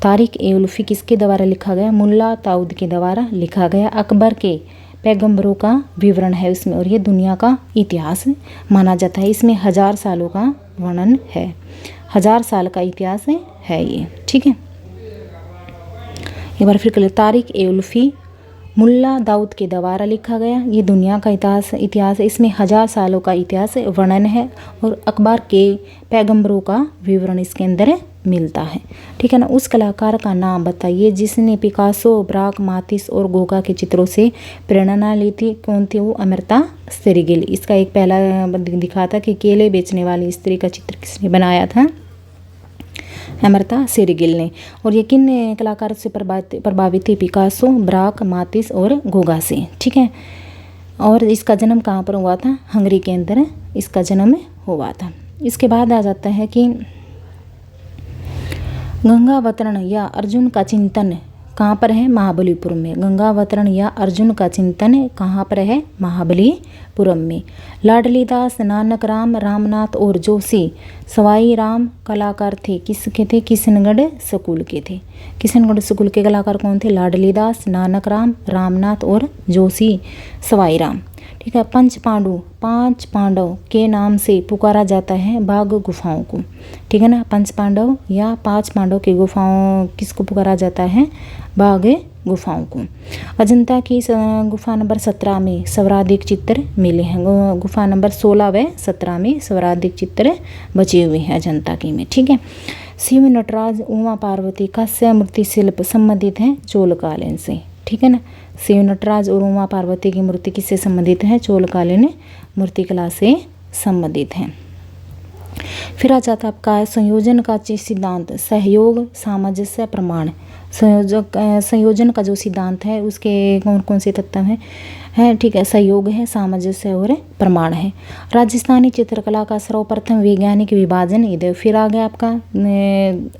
तारीख ए अल्फी किसके द्वारा लिखा गया? मुल्ला दाऊद के द्वारा लिखा गया। अकबर के पैगंबरों का विवरण है उसमें, और ये दुनिया का इतिहास माना जाता है। इसमें 1000 सालों का वर्णन है। 1000 साल का इतिहास है ये। ठीक है। एक बार फिर तारीख ए अल्फी मुल्ला दाऊद के द्वारा लिखा गया। ये दुनिया का इतिहास है। इसमें 1000 सालों का इतिहास वर्णन है और अकबर के पैगंबरों का विवरण इसके अंदर मिलता है। ठीक है ना। उस कलाकार का नाम बताइए जिसने पिकासो, ब्राक, मातिस और गोगा के चित्रों से प्रेरणा ली थी। कौन थी वो? अमृता शेरगिल। इसका एक पहला दिखा था कि केले बेचने वाली स्त्री का चित्र किसने बनाया था? अमृता शेरगिल ने। और ये किन कलाकार से प्रभावित थी? पिकासो, ब्राक, मातिस और गोगा से। ठीक है। और इसका जन्म कहाँ पर हुआ था? हंगरी के अंदर इसका जन्म हुआ था। इसके बाद आ जाता है कि गंगावतरण या अर्जुन का चिंतन कहाँ पर है? महाबलीपुरम में। गंगावतरण या अर्जुन का चिंतन कहाँ पर है? महाबलीपुरम में। लाडली दास, नानक राम, रामनाथ और जोशी सवाई राम कलाकार थे। किसके थे? किशनगढ़ स्कूल के थे। किशनगढ़ स्कूल के कलाकार कौन थे? लाडली दास, नानक राम, रामनाथ और जोशी सवाई राम। ठीक है। पांच पांडव के नाम से पुकारा जाता है बाघ गुफाओं को। ठीक है ना। पंच पांडव या 5 पांडव की गुफाओं किसको पुकारा जाता है? बाघ गुफाओं को। अजंता की गुफा नंबर 17 में सर्वाधिक चित्र मिले हैं। गुफा नंबर 16 व 17 में सर्वाधिक चित्र बचे हुए हैं अजंता की में। ठीक है। शिव, नटराज, उमा पार्वती का मूर्ति शिल्प संबंधित है चोलकालीन से। ठीक है ना। शिव, नटराज और उमा पार्वती की मूर्ति किससे संबंधित है? चोलकालीन मूर्तिकला से संबंधित है। फिर आ जाता है आपका संयोजन का सिद्धांत। सहयोग, सामंजस्य, प्रमाण। संयोजन का जो सिद्धांत है उसके कौन कौन से तत्व हैं? है, ठीक है, सहयोग है, सामंजस्य और प्रमाण है। राजस्थानी चित्रकला का सर्वप्रथम वैज्ञानिक विभाजन इधर फिर आ गया आपका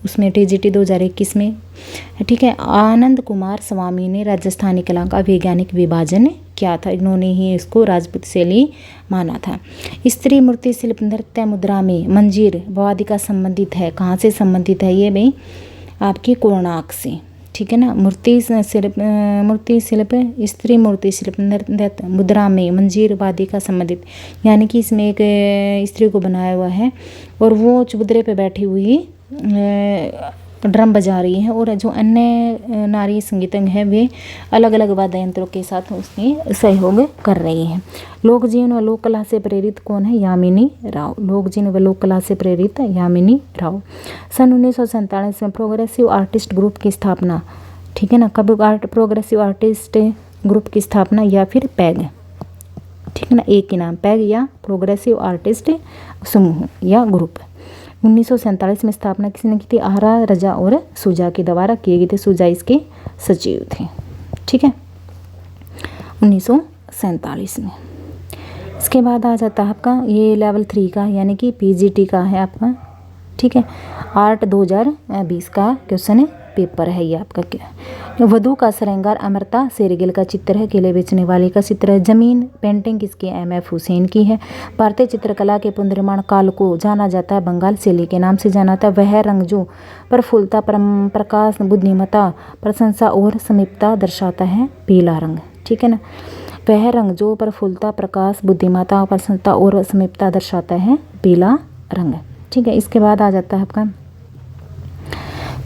उसमें TGT 2021 में, ठीक है। आनंद कुमार स्वामी ने राजस्थानी कला का वैज्ञानिक विभाजन किया था, इन्होंने ही इसको राजपूत शैली माना था। स्त्री मूर्ति शिल्प नृत्य मुद्रा में मंजीर वादिका संबंधित है, कहाँ से संबंधित है ये भाई, आपकी कोणार्क से, ठीक है ना। मूर्ति शिल्प स्त्री मूर्ति शिल्प नृत्य मुद्रा में मंजीर वादिका संबंधित, यानी कि इसमें एक स्त्री को बनाया हुआ है और वो चबूतरे पे बैठी हुई ड्रम बजा रही है, और जो अन्य नारी संगीतज्ञ हैं वे अलग अलग वाद्य यंत्रों के साथ उसमें सहयोग कर रही हैं। लोक जीवन व लोक कला से प्रेरित कौन है, यामिनी राव। लोक जीवन व लोक कला से प्रेरित यामिनी राव। सन 1947 में प्रोग्रेसिव आर्टिस्ट ग्रुप की स्थापना, ठीक है ना। कब प्रोग्रेसिव आर्टिस्ट ग्रुप की स्थापना, या फिर पैग, ठीक है ना, एक ही नाम पैग या प्रोग्रेसिव आर्टिस्ट समूह या ग्रुप। 1947 में स्थापना किसने की थी, आरा रजा और सुजा के द्वारा किए गए थे, सुजा इसके सचिव थे, ठीक है, 1947 में। इसके बाद आ जाता है आपका ये लेवल 3 का, यानी कि PGT का है आपका, ठीक है। आर्ट 2020 का क्वेश्चन पेपर है ये आपका। क्या वधू का श्रृंगार अमृता शेरगिल का चित्र है, केले बेचने वाले का चित्र है। जमीन पेंटिंग किसकी, MF हुसैन की है। भारतीय चित्रकला के पुनर्निर्माण काल को जाना जाता है बंगाल शैली के नाम से जाना जाता है। वह रंग जो प्रफुल्लता प्रकाश बुद्धिमत्ता प्रशंसा और समीपता दर्शाता है, पीला रंग, ठीक है ना। वह रंग जो प्रफुल्लता प्रकाश बुद्धिमत्ता प्रसन्नता और समीपता दर्शाता है, पीला रंग, ठीक है। इसके बाद आ जाता है आपका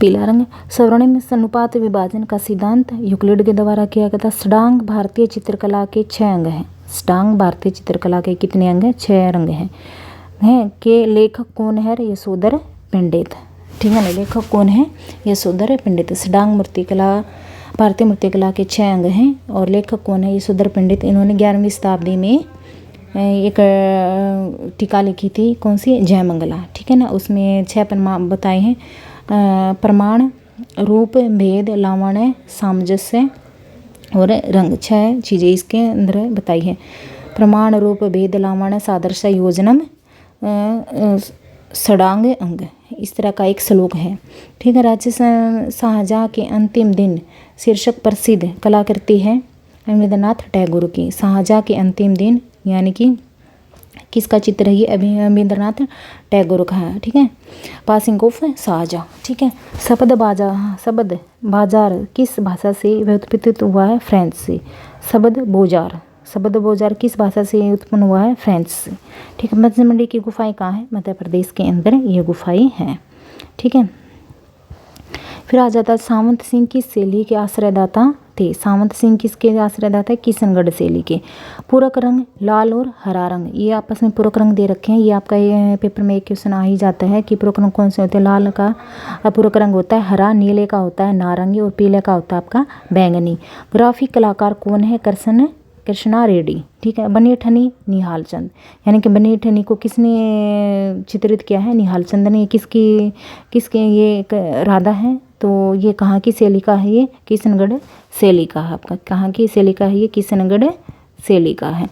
पीला रंग। स्वर्णिम अनुपात विभाजन का सिद्धांत यूक्लिड के द्वारा किया गया था। षडांग भारतीय चित्रकला के 6 अंग हैं। षडांग भारतीय चित्रकला के कितने अंग हैं, 6 अंग हैं के लेखक कौन है, यशोधर पंडित, ठीक है ना। लेखक कौन है, यशोधर पंडित। षडांग मूर्तिकला भारतीय मूर्तिकला के 6 अंग हैं और लेखक कौन है, यशोधर पंडित। इन्होंने 11वीं शताब्दी में एक टीका लिखी थी, कौन सी, जयमंगला, ठीक है ना। उसमें 6 प्रमाण बताए हैं, प्रमाण रूप भेद लावण्य सामंजस्य और रंग, 6 चीज़ें इसके अंदर बताई है। प्रमाण रूप भेद लावण्य सादृश्य योजनम षडांग अंग, इस तरह का एक श्लोक है, ठीक है। राज्य शाहजहाँ के अंतिम दिन शीर्षक प्रसिद्ध कलाकृति है रविंद्रनाथ टैगोर की। शाहजहाँ के अंतिम दिन यानी कि किसका चित्र है ये, रविंद्रनाथ टैगोर का है, ठीक है। पासिंग ऑफ शाहजहाँ, ठीक है। शब्द बाजार किस भाषा से व्युत्पत्ति हुआ है, फ्रेंच से। शब्द बोजार किस भाषा से उत्पन्न हुआ है, फ्रेंच से, ठीक है। मध्य मंडी की गुफाएं कहाँ हैं, मध्य प्रदेश के अंदर ये गुफाएं हैं, ठीक है। फिर आ जाता है सावंत सिंह की शैली के आश्रयदाता थे। सावंत सिंह किसके आश्रयदाता, किशनगढ़ शैली के। पूरक रंग लाल और हरा रंग, ये आपस में पूरक रंग दे रखे हैं। ये आपका ये पेपर में एक क्वेश्चन आ ही जाता है कि पूरक रंग कौन से होते हैं। लाल का पूरक रंग होता है हरा, नीले का होता है नारंगी और पीले का होता है आपका बैंगनी। ग्राफिक कलाकार कौन है, कृष्णा रेड्डी, ठीक है। बनी ठनी निहाल चंद, यानी कि बनी ठनी को किसने चित्रित किया है, निहाल चंद ने। किसके ये एक राधा है, तो ये कहाँ की शैली का है, ये किशनगढ़ शैली का है आपका। कहाँ की शैली का है, ये किशनगढ़ शैली का है,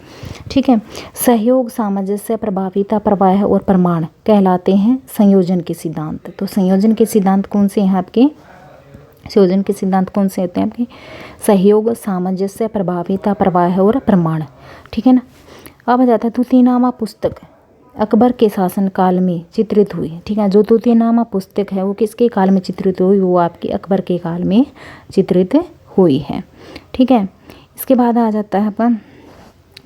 ठीक है। सहयोग सामंजस्य प्रभाविता प्रवाह और प्रमाण कहलाते हैं संयोजन के सिद्धांत। तो संयोजन के सिद्धांत कौन से हैं आपके, संयोजन के सिद्धांत कौन से होते हैं आपके, सहयोग सामंजस्य प्रभाविता प्रवाह और प्रमाण, ठीक है ना। अब आ जाता है तूतीनामा पुस्तक अकबर के शासनकाल में चित्रित हुई, ठीक है। जो तूतीनामा पुस्तक है वो किसके काल में चित्रित हुई, वो आपके अकबर के काल में चित्रित हुई है, ठीक है। इसके बाद आ जाता है अपन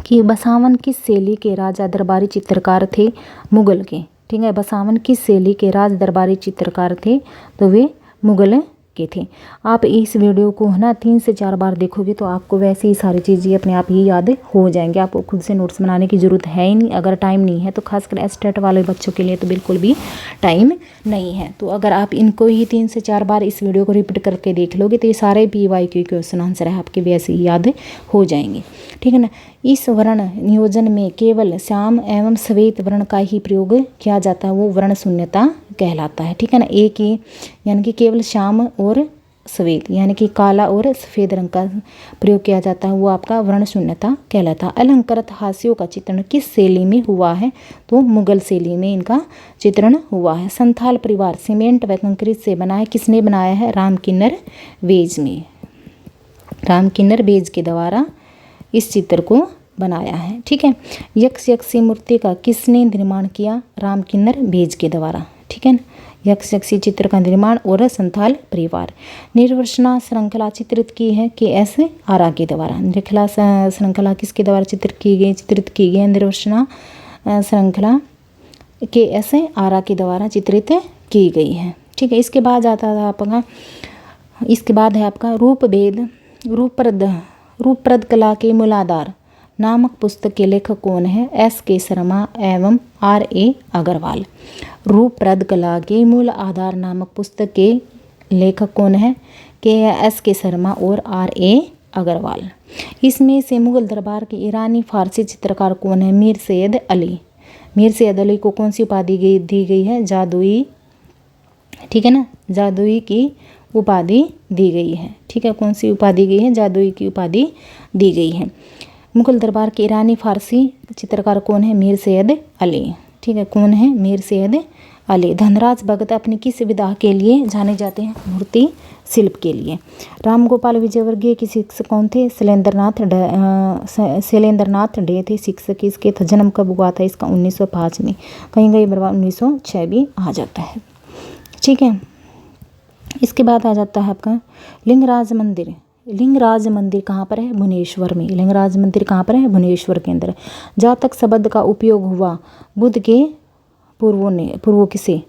कि बसावन किस शैली के राजा दरबारी चित्रकार थे, मुगल के, ठीक है। बसावन किस शैली के राज दरबारी चित्रकार थे, तो वे मुगल के थे। आप इस वीडियो को है ना 3 से 4 बार देखोगे तो आपको वैसे ही सारी चीज़ें अपने आप ही याद हो जाएंगे। आपको खुद से नोट्स बनाने की ज़रूरत है ही नहीं। अगर टाइम नहीं है तो खासकर एस्टेट वाले बच्चों के लिए तो बिल्कुल भी टाइम नहीं है। तो अगर आप इनको ही 3 से 4 बार इस वीडियो को रिपीट करके देख लोगे तो ये सारे PYQ क्वेश्चन आंसर है आपके वैसे ही याद हो जाएंगे, ठीक है ना। इस वर्ण नियोजन में केवल श्याम एवं श्वेत वर्ण का ही प्रयोग किया जाता है, वो वर्ण शून्यता कहलाता है, ठीक है ना। एक ही यानी कि केवल श्याम और सफ़ेद, यानी कि काला और सफ़ेद रंग का प्रयोग किया जाता है, वो आपका वर्ण शून्यता कहलाता है। अलंकृत हास्यों का चित्रण किस शैली में हुआ है? तो मुगल शैली में इनका चित्रण हुआ है। संथाल परिवार सीमेंट व कंक्रीट से बना है, किसने बनाया है? राम किन्नर बेज ने, राम किन्नर बेज के द्वारा इस चित्र को बनाया है। ठीक है। यक्ष यक्षी मूर्ति का किसने निर्माण किया? राम किन्नर बेज के द्वारा। ठीक है ना। यक्ष यक्षी चित्र का निर्माण और संथाल परिवार। निर्वसना श्रृंखला चित्रित की है के.एस. आरा के द्वारा। निर्वसना श्रृंखला किसके द्वारा चित्रित की गई? निर्वसना श्रृंखला के.एस. आरा के द्वारा चित्रित की गई है। ठीक है। इसके बाद आता है आपका, इसके बाद है आपका रूपभेद रूपप्रद कला के मूलाधार नामक पुस्तक के लेखक कौन है? S.K. शर्मा एवं R.A. अग्रवाल। रूपप्रद कला के मूल आधार नामक पुस्तक के लेखक कौन है? S.K. शर्मा और R.A. अग्रवाल। इसमें से मुगल दरबार के ईरानी फारसी चित्रकार कौन है? मीर सैयद अली। मीर सैयद अली को कौन सी उपाधि दी गई है? जादुई। ठीक है ना, जादुई की उपाधि दी गई है। ठीक है, कौन सी उपाधि दी गई है? जादुई की उपाधि दी गई है। मुगल दरबार के ईरानी फारसी चित्रकार कौन है? मीर सैयद अली। ठीक है, कौन है? मीर सैयद अली। धनराज भगत अपनी किस विधा के लिए जाने जाते हैं? मूर्ति शिल्प के लिए। राम गोपाल विजयवर्गीय के शिक्षक कौन थे? शैलेंद्रनाथ डे थे शिक्षक इसके। जन्म कब हुआ था इसका? 1905 में। कहीं कहीं बार 1906 भी आ जाता है। ठीक है। इसके बाद आ जाता है आपका लिंगराज मंदिर। लिंगराज मंदिर कहाँ पर है? भुवनेश्वर में। लिंगराज मंदिर कहाँ पर है? भुवनेश्वर के अंदर। जातक शब्द का उपयोग हुआ बुद्ध के पूर्वों किसे?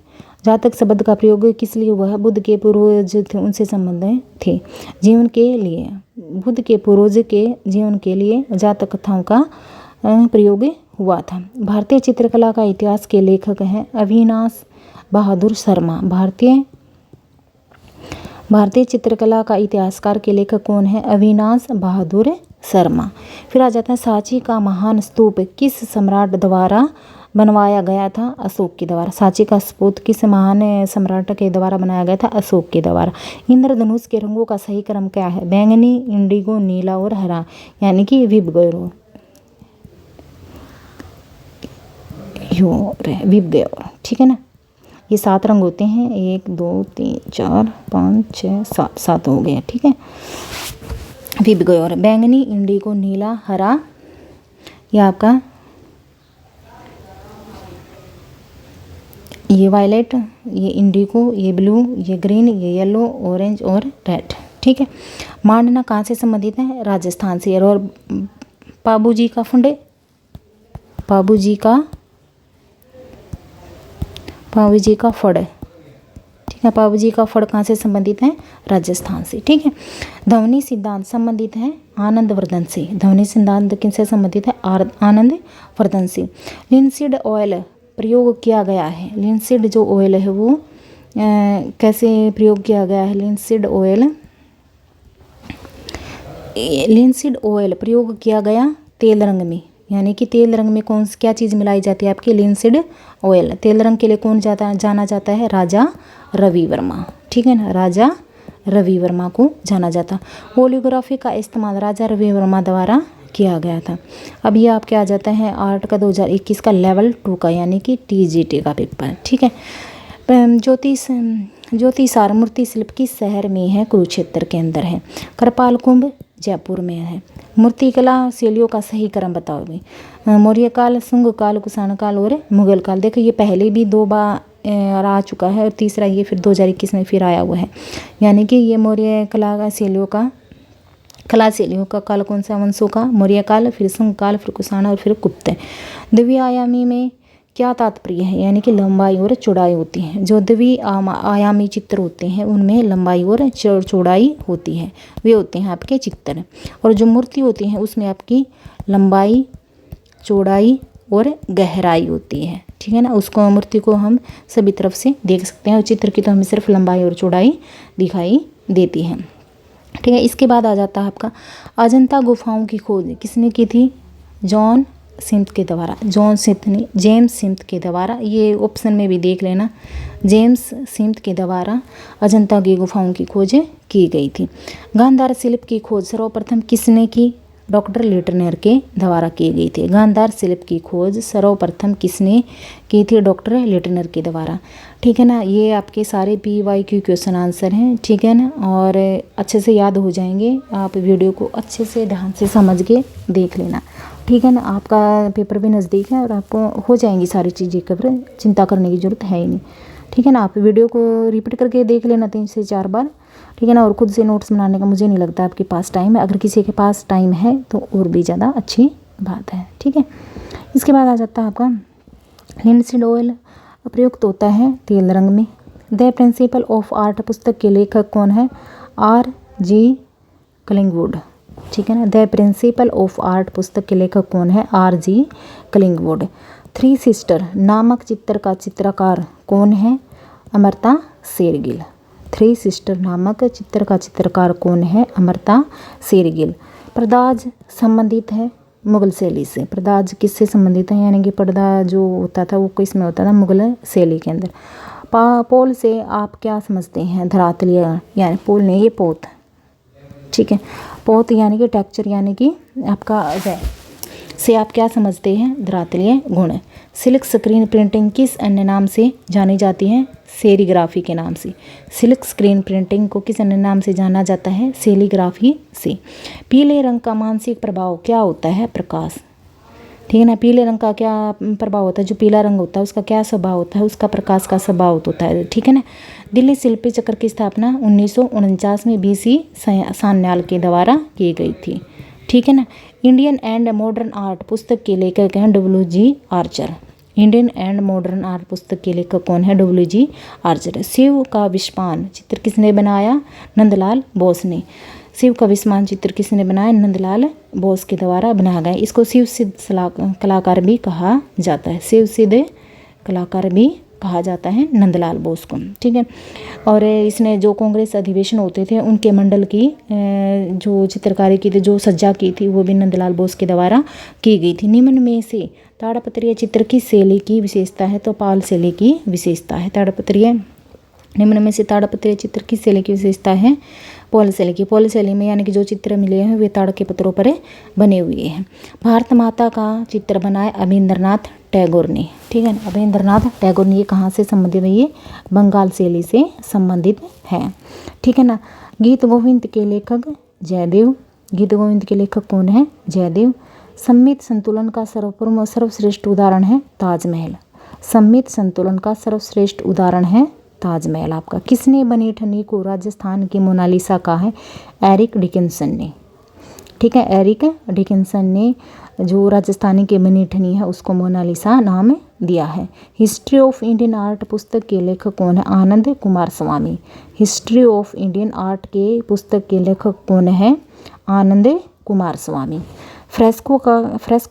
जातक शब्द का प्रयोग किस लिए हुआ है? बुद्ध के पूर्वज थे उनसे संबंध थे। जीवन के लिए, बुद्ध के पूर्वज के जीवन के लिए जातक कथाओं का प्रयोग हुआ था। भारतीय चित्रकला का इतिहास के लेखक हैं अविनाश बहादुर शर्मा। भारतीय चित्रकला का इतिहासकार के लेखक कौन है? अविनाश बहादुर शर्मा। फिर आ जाता है सांची का महान स्तूप किस सम्राट द्वारा बनवाया गया था? अशोक के द्वारा। सांची का स्तूप किस महान सम्राट के द्वारा बनाया गया था? अशोक के द्वारा। इंद्रधनुष के रंगों का सही क्रम क्या है? बैंगनी, इंडिगो, नीला और हरा, यानी कि विबगैरो। ठीक है ना। ये 7 रंग होते हैं, 1 2 3 4 5 6 7, 7 हो गया। ठीक है। विबगैरो, बैंगनी, इंडिगो, नीला, हरा, ये आपका ये वायलेट, ये इंडिगो, ये ब्लू, ये ग्रीन, ये येलो, ऑरेंज और रेड। ठीक है। मांडना कहाँ से संबंधित है? राजस्थान से। और पाबूजी का फंडे, पाबूजी का फड़। ठीक है, पाबूजी का फड़ कहाँ से संबंधित है? राजस्थान से। ठीक है। ध्वनि सिद्धांत संबंधित है आनंदवर्धन से। ध्वनि सिद्धांत किनसे संबंधित है? आनंदवर्धन से। लिनसीड ऑयल प्रयोग किया गया है। लिनसीड जो ऑयल है वो कैसे प्रयोग किया गया है? लिनसीड ऑयल प्रयोग किया गया तेल रंग में, यानी कि तेल रंग में क्या चीज़ मिलाई जाती है? आपकी लिनसीड ऑयल। तेल रंग के लिए कौन जाना जाता है? राजा रवि वर्मा। ठीक है ना, राजा रवि वर्मा को जाना जाता। होलियोग्राफी का इस्तेमाल राजा रवि वर्मा द्वारा किया गया था। अब ये आपके आ जाता है आर्ट का 2021 का लेवल 2 का, यानी कि TGT का पेपर। ठीक है। ज्योतिषार मूर्ति शिल्प किस शहर में है? कुरुक्षेत्र के अंदर है। कृपाल कुंभ जयपुर में है। मूर्तिकला शैलियों का सही क्रम बताओ भी। मौर्य काल, शुंग काल, कुषाण काल और मुगल काल। देखो ये पहले भी 2 बार आ चुका है और तीसरा ये फिर 2021 में फिर आया हुआ है। यानी कि ये मौर्य कला शैलियों का काल कौन सा? वंशों का मौर्य काल, फिर शुंग काल, फिर कुषाण और फिर गुप्त। द्विआयामी में क्या तात्पर्य है? यानी कि लंबाई और चौड़ाई होती है। जो द्विआयामी चित्र होते हैं उनमें लंबाई और चौड़ाई होती है, वे होते हैं आपके चित्र। और जो मूर्ति होती है उसमें आपकी लंबाई, चौड़ाई और गहराई होती है। ठीक है ना। उसको मूर्ति को हम सभी तरफ से देख सकते हैं और चित्र की तो हमें सिर्फ लंबाई और चौड़ाई दिखाई देती है। ठीक है। इसके बाद आ जाता है आपका अजंता गुफाओं की खोज किसने की थी? जॉन स्मिथ के द्वारा, जॉन स्मिथ ने, जेम्स स्मिथ के द्वारा, ये ऑप्शन में भी देख लेना, जेम्स स्मिथ के द्वारा अजंता की गुफाओं की खोज की गई थी। गांधार शिल्प की खोज सर्वप्रथम किसने की? डॉक्टर लिटनर के द्वारा की गई थी। गांधार शिल्प की खोज सर्वप्रथम किसने की थी? डॉक्टर लिटनर के द्वारा। ठीक है ना, ये आपके सारे PYQ क्वेश्चन आंसर हैं, ठीक है ना, और अच्छे से याद हो जाएंगे। आप वीडियो को अच्छे से ध्यान से समझ के देख लेना, ठीक है ना। आपका पेपर भी नज़दीक है और आपको हो जाएंगी सारी चीज़ें कवर, चिंता करने की ज़रूरत है ही नहीं, ठीक है ना। आप वीडियो को रिपीट करके देख लेना 3 से 4 बार, ठीक है ना। और खुद से नोट्स बनाने का मुझे नहीं लगता आपके पास टाइम है, अगर किसी के पास टाइम है तो और भी ज़्यादा अच्छी बात है, ठीक है। इसके बाद आ जाता है आपका लिंसीड ऑयल प्रयुक्त होता है तेल रंग में। द प्रिंसिपल ऑफ आर्ट पुस्तक के लेखक कौन है? R.G. कलिंगवुड, ठीक है ना। द प्रिंसिपल ऑफ आर्ट पुस्तक के लेखक कौन है? R.G. कलिंगवुड। थ्री सिस्टर नामक चित्र का चित्रकार कौन है? अमृता शेरगिल। थ्री सिस्टर नामक चित्र का चित्रकार कौन है? अमृता शेरगिल। पर्दाज संबंधित है मुगल शैली से। पर्दाज किससे संबंधित है? यानी कि पर्दा जो होता था वो किस में होता था? मुगल शैली के अंदर। पोल से आप क्या समझते हैं? धरातलीय, यानी पोल नहीं, ये पोत, ठीक है। पोत यानी कि टेक्चर, यानी कि आपका से आप क्या समझते हैं? धरातलीय गुण। सिल्क स्क्रीन प्रिंटिंग किस अन्य नाम से जानी जाती है? सेरीग्राफी के नाम से। सिल्क स्क्रीन प्रिंटिंग को किस अन्य नाम से जाना जाता है? सेलीग्राफी से। पीले रंग का मानसिक प्रभाव क्या होता है? प्रकाश, ठीक है ना। पीले रंग का क्या प्रभाव होता है? जो पीला रंग होता है उसका क्या स्वभाव होता है? उसका प्रकाश का स्वभाव होता है, ठीक है ना। दिल्ली शिल्पी चक्र की स्थापना 1949 में BC सान्याल के द्वारा की गई थी, ठीक है ना। इंडियन एंड मॉडर्न आर्ट पुस्तक के लेखक हैं WG Archer. Indian and modern art पुस्तक के लेखक कौन है? WG Archer. शिव का विस्मान चित्र किसने बनाया? नंदलाल बोस ने। शिव का विस्मान चित्र किसने बनाया? नंदलाल बोस के द्वारा बनाया गया। इसको शिव सिद्ध कलाकार भी कहा जाता है। शिव सिद्ध कलाकार भी कहा जाता है नंदलाल बोस को, ठीक है। और इसने जो कांग्रेस अधिवेशन होते थे उनके मंडल की जो चित्रकारी की थी, जो सज्जा की थी, वो भी नंदलाल बोस के द्वारा की गई थी। निम्न में से ताड़पत्रीय चित्र की शैली की विशेषता है? तो पाल शैली की विशेषता है ताड़पत्रीय। निम्न में से ताड़पत्रीय चित्र की शैली की विशेषता है? पौल शैली की। पौल शैली में यानी कि जो चित्र मिले हैं वे ताड़ के पत्रों पर बने हुए हैं। भारत माता का चित्र बनाया अवनींद्रनाथ टैगोर ने, ठीक है ना। अवनींद्रनाथ टैगोर ने, ये कहाँ से संबंधित है? ये बंगाल शैली से संबंधित है, ठीक है ना। गीत गोविंद के लेखक जयदेव। गीत गोविंद के लेखक कौन है? जयदेव। सम्मित संतुलन का सर्वश्रेष्ठ उदाहरण है ताजमहल। सम्मित संतुलन का सर्वश्रेष्ठ उदाहरण है ताजमहल आपका। किसने बनी ठनी को राजस्थान की मोनालिसा कहा है? एरिक डिकिंसन ने, ठीक है। एरिक डिकिंसन ने जो राजस्थानी की बनी ठनी है उसको मोनालिसा नाम दिया है। हिस्ट्री ऑफ इंडियन आर्ट पुस्तक के लेखक कौन है? आनंद कुमार स्वामी। हिस्ट्री ऑफ इंडियन आर्ट के पुस्तक के लेखक कौन है? आनंद कुमार स्वामी। फ्रेस्को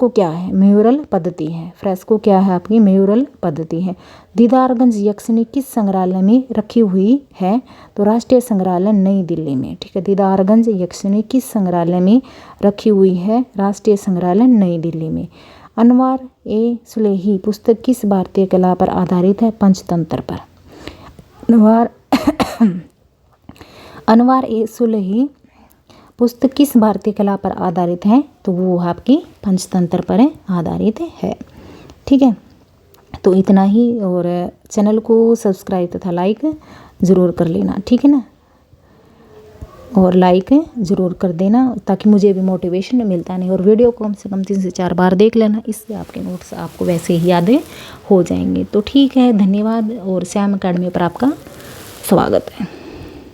क्या है? म्यूरल पद्धति है। फ्रेस्को क्या है आपकी? म्यूरल पद्धति है। दीदारगंज यक्षिणी किस संग्रहालय में रखी हुई है? तो राष्ट्रीय संग्रहालय नई दिल्ली में, ठीक है। दीदारगंज यक्षिणी किस संग्रहालय में रखी हुई है? राष्ट्रीय संग्रहालय नई दिल्ली में। अनवार ए सुलेही पुस्तक किस भारतीय कला पर आधारित है? पंचतंत्र पर। अनवार ए सुलेही पुस्तक किस भारतीय कला पर आधारित है? तो वो आपकी पंचतंत्र पर आधारित है, ठीक है। तो इतना ही, और चैनल को सब्सक्राइब तथा लाइक ज़रूर कर लेना, ठीक है ना। और लाइक ज़रूर कर देना ताकि मुझे भी मोटिवेशन मिलता नहीं। और वीडियो को कम से कम 3 से 4 बार देख लेना, इससे आपके नोट्स आपको वैसे ही याद हो जाएंगे। तो ठीक है, धन्यवाद। और श्याम अकेडमी पर आपका स्वागत है।